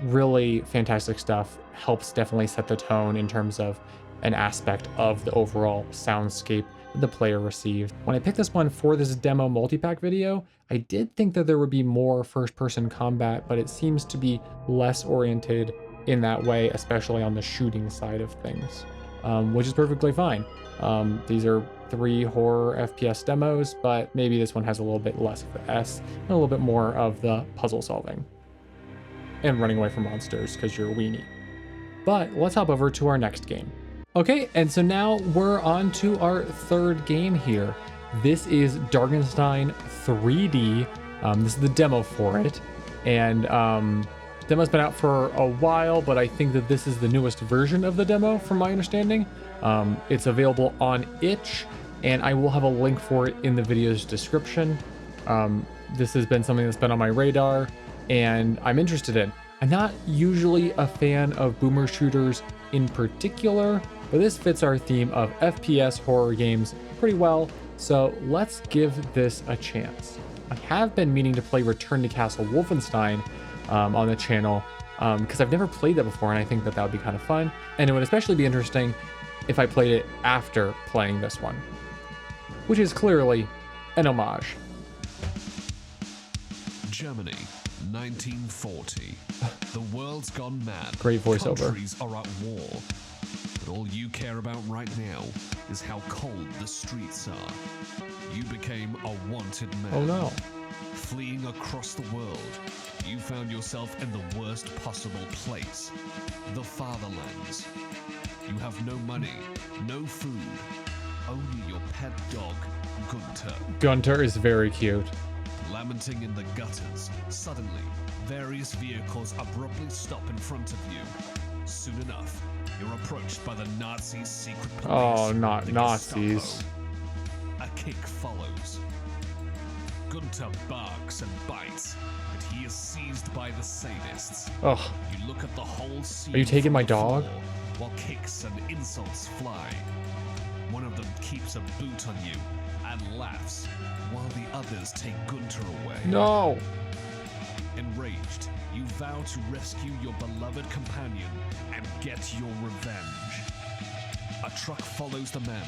Really fantastic stuff. Helps definitely set the tone in terms of an aspect of the overall soundscape the player received. When I picked this one for this demo multi-pack video, I did think that there would be more first-person combat, but it seems to be less oriented in that way, especially on the shooting side of things, which is perfectly fine. These are 3 horror FPS demos, but maybe this one has a little bit less of the S and a little bit more of the puzzle solving and running away from monsters because you're a weenie. But let's hop over to our next game. Okay, and so now we're on to our third game here. This is Darkenstein 3D. This is the demo for it. And demo's been out for a while, but I think that this is the newest version of the demo from my understanding. It's available on itch, and I will have a link for it in the video's description. This has been something that's been on my radar, and I'm interested in. I'm not usually a fan of boomer shooters in particular, but this fits our theme of FPS horror games pretty well, so let's give this a chance. I have been meaning to play Return to Castle Wolfenstein on the channel, because I've never played that before, and I think that that would be kind of fun, and it would especially be interesting if I played it after playing this one, which is clearly an homage. Germany, 1940. The world's gone mad. Great voiceover. Countries are at war. But all you care about right now is how cold the streets are. You became a wanted man. Oh no. Fleeing across the world, you found yourself in the worst possible place. The Fatherlands. You have no money, no food, only your pet dog, Gunter. Gunter is very cute. Lamenting in the gutters, suddenly, various vehicles abruptly stop in front of you. Soon enough, you're approached by the Nazis' secret police. Oh, not the Nazis. Gestapo. A kick follows. Gunter barks and bites, but he is seized by the sadists. Ugh. You look at the whole scene. Are you taking from my the dog? floor, while kicks and insults fly. One of them keeps a boot on you and laughs, while the others take Gunter away. No. Enraged, you vow to rescue your beloved companion and get your revenge. A truck follows the men,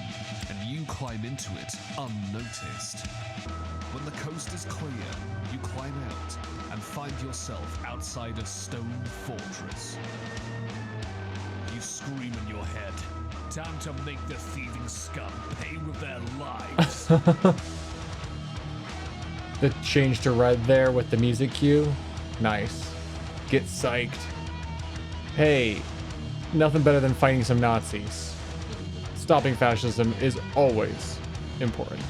and you climb into it unnoticed. When the coast is clear, you climb out and find yourself outside a stone fortress. You scream in your head, time to make the thieving scum pay with their lives. The change to red there with the music cue. Nice. Get psyched. Hey, nothing better than fighting some Nazis. Stopping fascism is always important.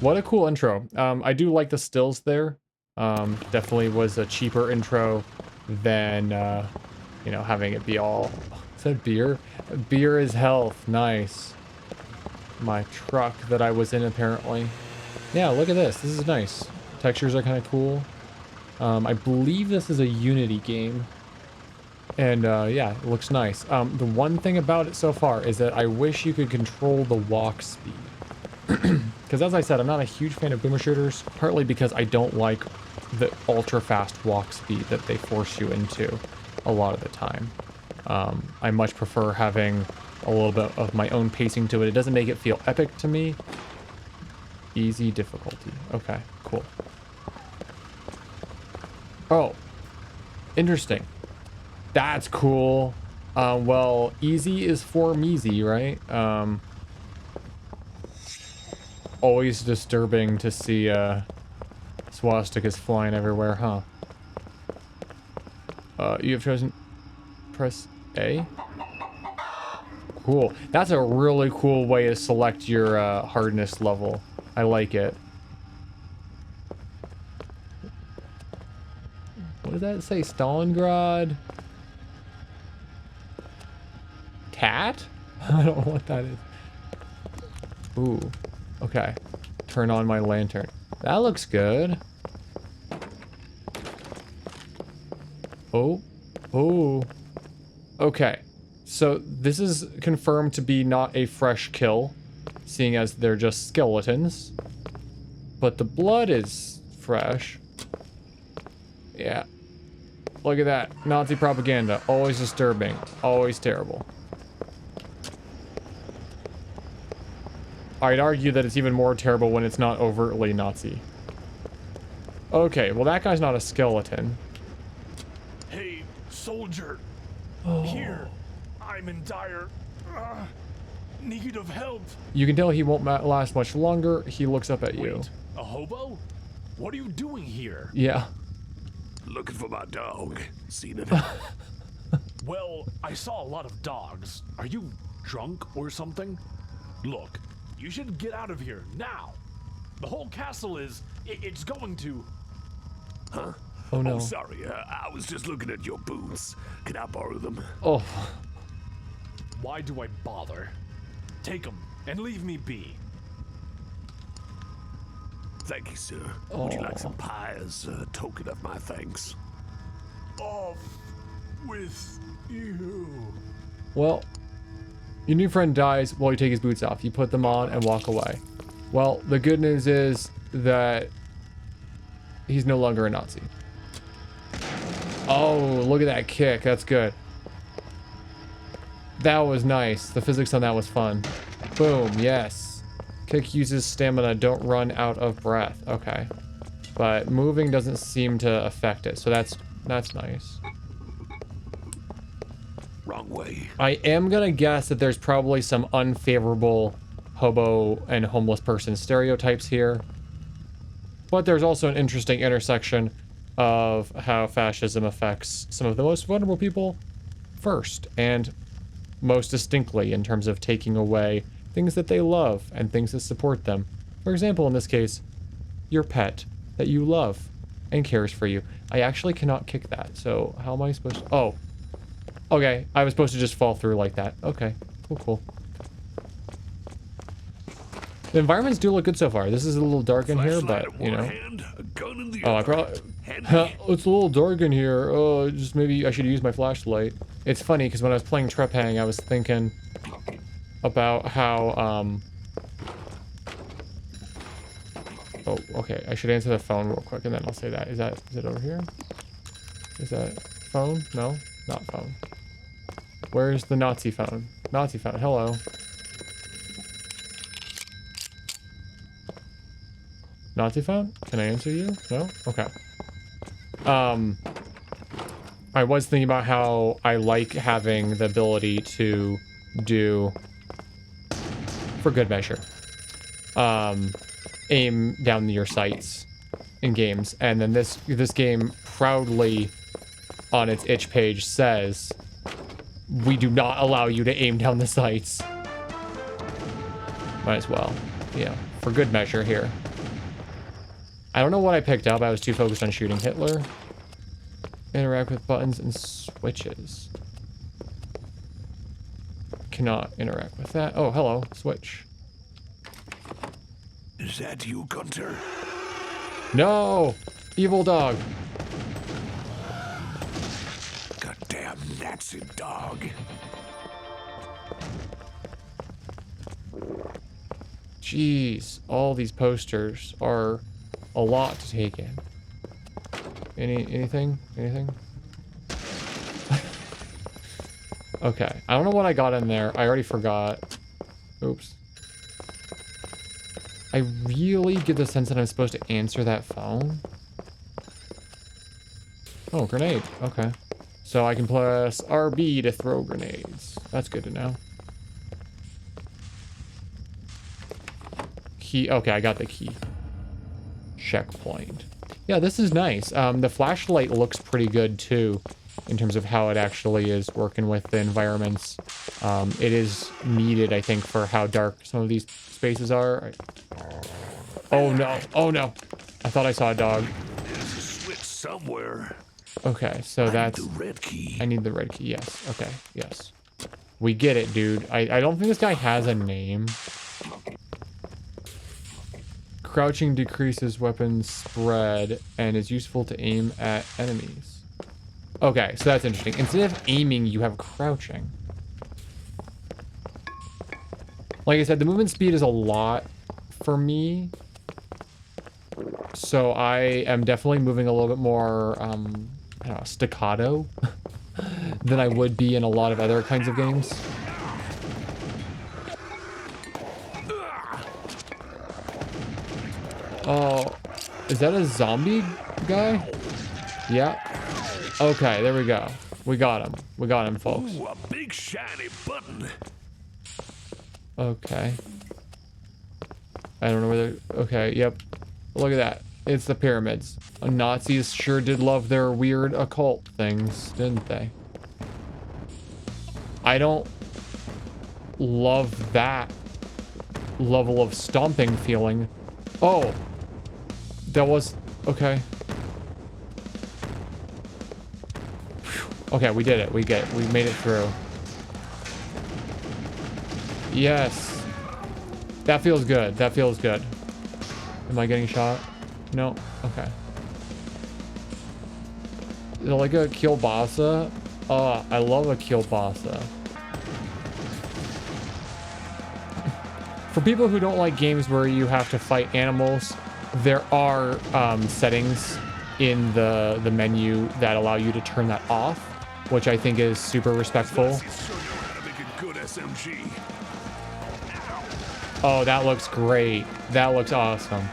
What a cool intro. I do like the stills there. Definitely was a cheaper intro than, you know, having it be all... Is that beer? Beer is health. Nice. My truck that I was in, apparently. Yeah, look at this. This is nice. Textures are kind of cool. I believe this is a Unity game. And yeah, it looks nice. The one thing about it so far is that I wish you could control the walk speed. Because as I said, I'm not a huge fan of boomer shooters, partly because I don't like the ultra fast walk speed that they force you into a lot of the time. I much prefer having a little bit of my own pacing to it. It doesn't make it feel epic to me. Easy difficulty. Okay, cool. Oh, interesting. That's cool. Well, easy is for measy, right? Always disturbing to see swastikas flying everywhere, huh? You have chosen... Press A? Cool. That's a really cool way to select your hardness level. I like it. What does that say? Stalingrad? Cat? I don't know what that is. Ooh. Okay. Turn on my lantern. That looks good. Oh. Oh. Okay. So this is confirmed to be not a fresh kill, seeing as they're just skeletons. But the blood is fresh. Yeah. Look at that. Nazi propaganda. Always disturbing. Always terrible. I'd argue that it's even more terrible when it's not overtly Nazi. Okay, well that guy's not a skeleton. Hey, soldier. Here. I'm in dire need of help. You can tell he won't last much longer. He looks up at you. Wait, a hobo? What are you doing here? Yeah. Looking for my dog. Seen it? Well, I saw a lot of dogs. Are you drunk or something? Look, you should get out of here now. The whole castle it's going to... Huh? Oh no. Oh, sorry. I was just looking at your boots. Can I borrow them? Oh. Why do I bother? Take them and leave me be. Thank you, sir. Would you like some pie as a token of my thanks? Off with you. Well, your new friend dies while you take his boots off. You put them on and walk away. Well, the good news is that he's no longer a Nazi. Oh, look at that kick. That's good. That was nice. The physics on that was fun. Boom. Yes. Kick uses stamina. Don't run out of breath. Okay. But moving doesn't seem to affect it. So that's nice. Wrong way. I am going to guess that there's probably some unfavorable hobo and homeless person stereotypes here. But there's also an interesting intersection of how fascism affects some of the most vulnerable people first, and most distinctly in terms of taking away things that they love and things that support them. For example, in this case, your pet that you love and cares for you. I actually cannot kick that, so how am I supposed to... Oh. Okay, I was supposed to just fall through like that. Okay, cool. The environments do look good so far. This is a little dark in here, but, you know. Oh, I probably... It's a little dark in here. Oh, just maybe I should use my flashlight. It's funny, because when I was playing Trepang, I was thinking about how, Oh, okay. I should answer the phone real quick, and then I'll say that. Is it over here? Is that phone? No, not phone. Where's the Nazi phone? Nazi phone. Hello. Nazi phone? Can I answer you? No? Okay. I was thinking about how I like having the ability to do, for good measure, aim down your sights in games. And then this game proudly on its itch page says, we do not allow you to aim down the sights. Might as well, yeah, for good measure here. I don't know what I picked up. I was too focused on shooting Hitler. Interact with buttons and switches. Cannot interact with that. Oh, hello. Switch. Is that you, Gunter? No! Evil dog. Goddamn Nazi dog. Jeez. All these posters are a lot to take in. Anything? Okay. I don't know what I got in there. I already forgot. Oops. I really get the sense that I'm supposed to answer that phone. Oh, grenade. Okay. So I can press RB to throw grenades. That's good to know. Key. Okay, I got the key. Checkpoint. Yeah, this is nice. The flashlight looks pretty good too, in terms of how it actually is working with the environments. It is needed, I think, for how dark some of these spaces are. Oh no! Oh no! I thought I saw a dog. There's a switch somewhere. Okay, so that's... I need the red key. I need the red key. Yes. Okay. Yes. We get it, dude. I don't think this guy has a name. Crouching decreases weapon spread and is useful to aim at enemies. Okay, so that's interesting. Instead of aiming, you have crouching. Like I said, the movement speed is a lot for me. Also, I am definitely moving a little bit more, I don't know, staccato than I would be in a lot of other kinds of games. Oh, is that a zombie guy? Yeah. Okay, there we go. We got him. We got him, folks. Ooh, a big shiny button. Okay. I don't know whether... Okay, yep. Look at that. It's the pyramids. Nazis sure did love their weird occult things, didn't they? I don't love that level of stomping feeling. Oh. That was... Okay. Okay, we did it. We made it through. Yes. That feels good. That feels good. Am I getting shot? No? Okay. Is it like a kielbasa? Oh, I love a kielbasa. For people who don't like games where you have to fight animals, there are settings in the menu that allow you to turn that off, which I think is super respectful. Oh, that looks great. That looks awesome.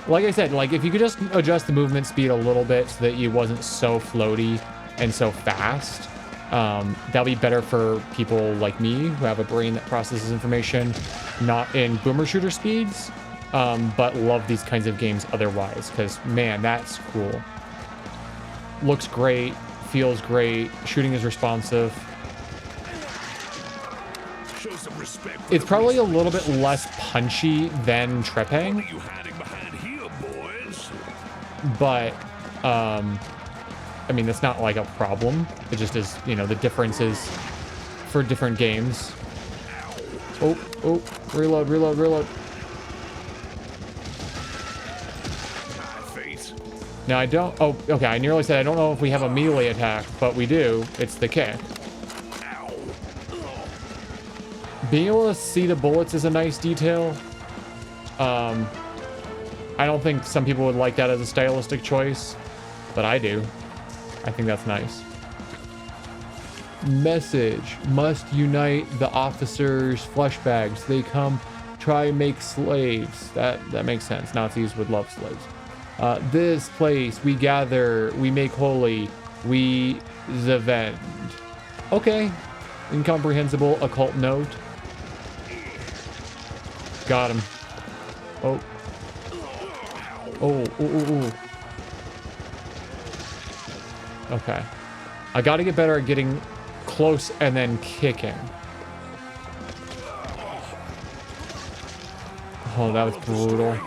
Like I said, like if you could just adjust the movement speed a little bit so that you wasn't so floaty and so fast, that'll be better for people like me who have a brain that processes information not in boomer shooter speeds, but love these kinds of games otherwise, because man, that's cool. Looks great, feels great, shooting is responsive. It's probably a little bit less punchy than Trepang, but I mean, that's not like a problem. It just is, you know, the difference is for different games. Oh, reload. Now I don't, oh, okay, I nearly said I don't know if we have a melee attack, but we do. It's the kick. Being able to see the bullets is a nice detail. I don't think some people would like that as a stylistic choice, but I do. I think that's nice. Message: must unite the officers' flesh bags. They come try make slaves. That makes sense. Nazis would love slaves. This place we gather, we make holy, we zavend. Okay. Incomprehensible occult note. Got him. Oh. Okay. I gotta get better at getting close and then kicking. Oh, that was brutal.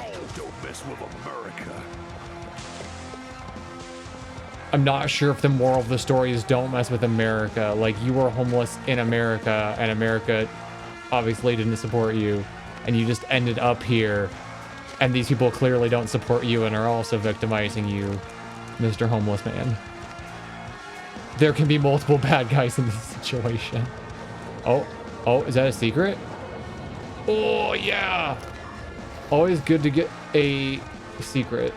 I'm not sure if the moral of the story is don't mess with America. Like, you were homeless in America, and America obviously didn't support you, and you just ended up here, and these people clearly don't support you and are also victimizing you, Mr. Homeless Man. There can be multiple bad guys in this situation. Oh, is that a secret? Oh, yeah. Always good to get a secret.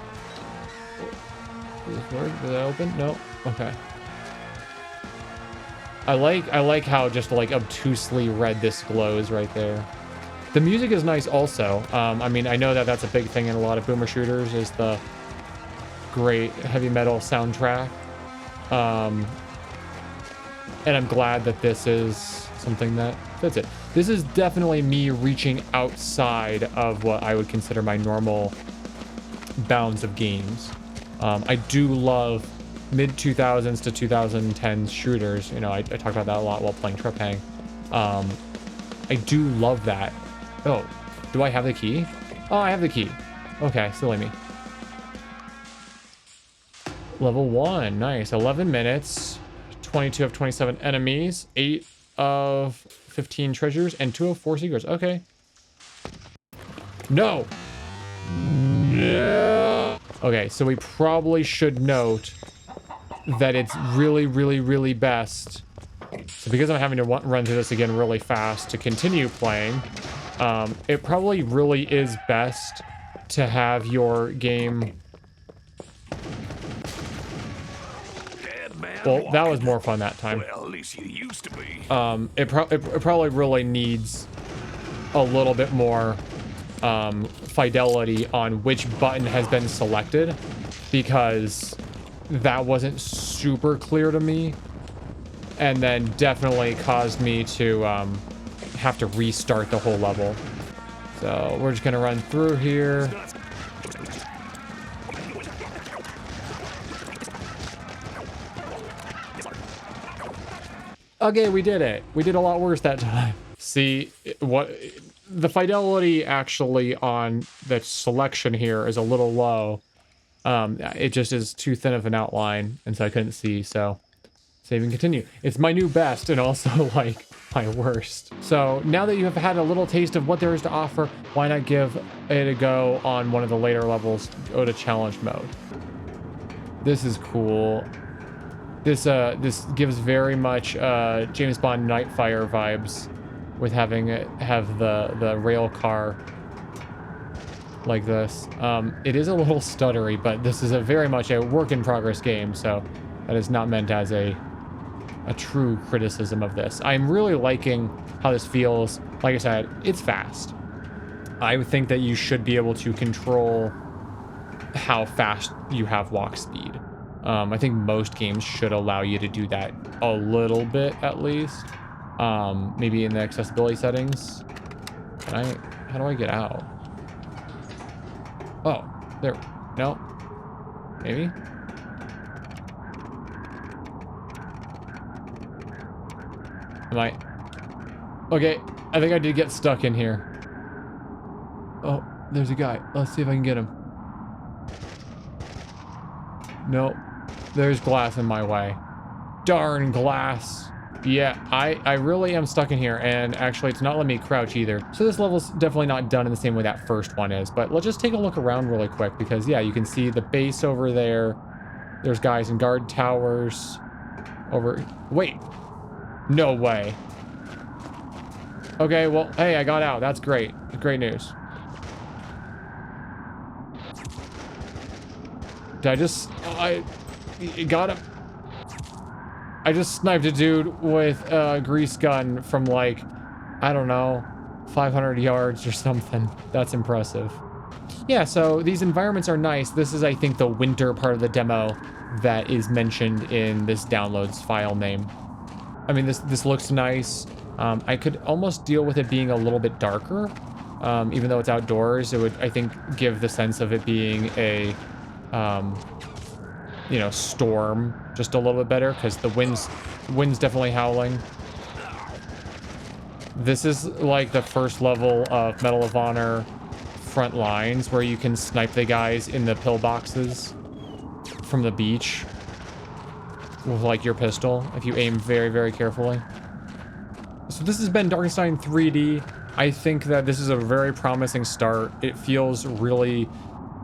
Does this work? Did that open? No. Okay. I like how just like obtusely red this glows right there. The music is nice also. I mean, I know that that's a big thing in a lot of boomer shooters, is the great heavy metal soundtrack. And I'm glad that this is something that fits it. This is definitely me reaching outside of what I would consider my normal bounds of games. I do love mid-2000s to 2010s shooters. You know, I talk about that a lot while playing Trepang. I do love that. Oh, do I have the key? Oh, I have the key. Okay, silly me. Level 1, nice. 11 minutes, 22 of 27 enemies, 8 of 15 treasures, and 2 of 4 secrets. Okay. No! Yeah. Okay, so we probably should note that it's really, really, really best. So because I'm having to run through this again really fast to continue playing, it probably really is best to have your game. Dead man Well, that was walking. more fun that time. Well, at least you used to be. It probably really needs a little bit more fidelity on which button has been selected, because that wasn't super clear to me, and then definitely caused me to have to restart the whole level. So we're just gonna run through here. Okay, we did it. We did a lot worse that time. See, what the fidelity actually on the selection here is a little low. It just is too thin of an outline, and so I couldn't see, so save and continue. It's my new best and also like my worst. So now that you have had a little taste of what there is to offer, why not give it a go on one of the later levels? Go to challenge mode. This is cool. This gives very much James Bond Nightfire vibes, with having it have the rail car like this. It is a little stuttery, but this is a very much a work in progress game, so that is not meant as a true criticism of this. I'm really liking how this feels. Like I said, it's fast. I would think that you should be able to control how fast you have walk speed. I think most games should allow you to do that a little bit at least. Maybe in the accessibility settings. How do I get out? Oh, there. No. Maybe? Am I? Okay, I think I did get stuck in here. Oh, there's a guy. Let's see if I can get him. Nope. There's glass in my way. Darn glass. Yeah, I really am stuck in here, and actually it's not letting me crouch either. So this level's definitely not done in the same way that first one is, but let's just take a look around really quick, because yeah, you can see the base over there. There's guys in guard towers over... Wait. No way. Okay, well, hey, I got out. That's great. Great news. Did I just... I got him. I just sniped a dude with a grease gun from like, I don't know, 500 yards or something. That's impressive. Yeah, so these environments are nice. This is, I think, the winter part of the demo that is mentioned in this downloads file name. I mean, this looks nice. I could almost deal with it being a little bit darker. Even though it's outdoors, it would, I think, give the sense of it being a, you know, storm just a little bit better, because the wind's definitely howling. This is like the first level of Medal of Honor front lines, where you can snipe the guys in the pillboxes from the beach with like your pistol if you aim very, very carefully. So this has been Darkenstein 3D. I think that this is a very promising start. It feels really,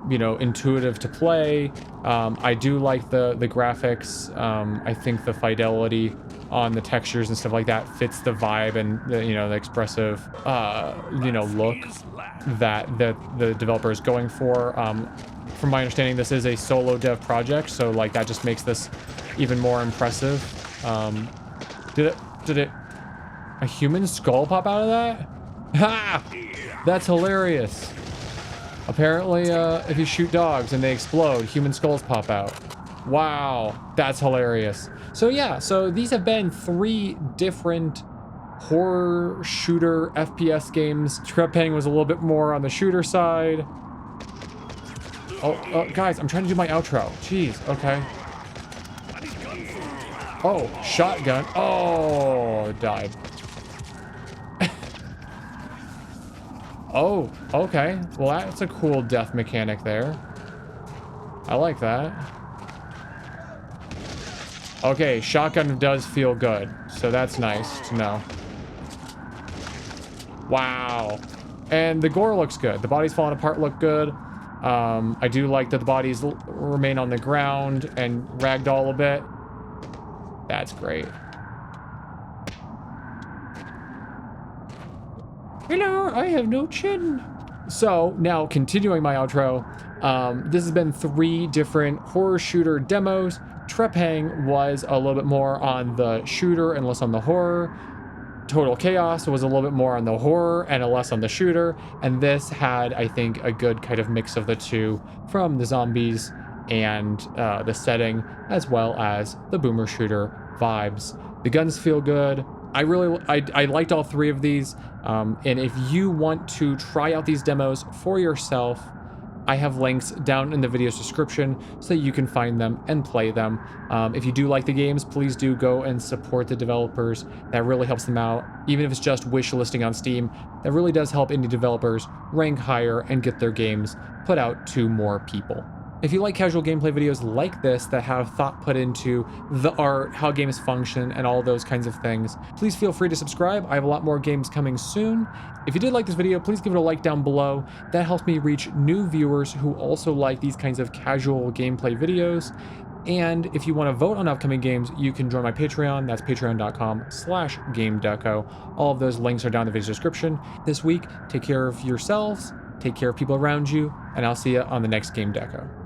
you know, intuitive to play. I do like the graphics. I think the fidelity on the textures and stuff like that fits the vibe and the, you know, the expressive, you know, look that the developer is going for. From my understanding, this is a solo dev project, so like that just makes this even more impressive. Did it? A human skull pop out of that? Ha! That's hilarious. Apparently, if you shoot dogs and they explode, human skulls pop out. Wow, that's hilarious. So yeah, so these have been 3 different horror shooter FPS games. Trepang was a little bit more on the shooter side. Oh, guys, I'm trying to do my outro. Jeez, okay. Oh, shotgun. Oh, died. Oh, okay. Well, that's a cool death mechanic there. I like that. Okay, shotgun does feel good, so that's nice to know. Wow. And the gore looks good. The bodies falling apart look good. I do like that the bodies remain on the ground and ragdoll a bit. That's great. Hello, I have no chin. So now continuing my outro, this has been 3 different horror shooter demos. Trepang was a little bit more on the shooter and less on the horror. Total Chaos was a little bit more on the horror and a less on the shooter. And this had, I think, a good kind of mix of the two, from the zombies and the setting, as well as the boomer shooter vibes. The guns feel good. I liked all 3 of these. And if you want to try out these demos for yourself, I have links down in the video's description so that you can find them and play them. If you do like the games, please do go and support the developers. That really helps them out. Even if it's just wish listing on Steam, that really does help indie developers rank higher and get their games put out to more people. If you like casual gameplay videos like this that have thought put into the art, how games function, and all those kinds of things, please feel free to subscribe. I have a lot more games coming soon. If you did like this video, please give it a like down below. That helps me reach new viewers who also like these kinds of casual gameplay videos. And if you want to vote on upcoming games, you can join my Patreon. That's patreon.com/GameDeco. All of those links are down in the video description. This week, take care of yourselves, take care of people around you, and I'll see you on the next GameDeco.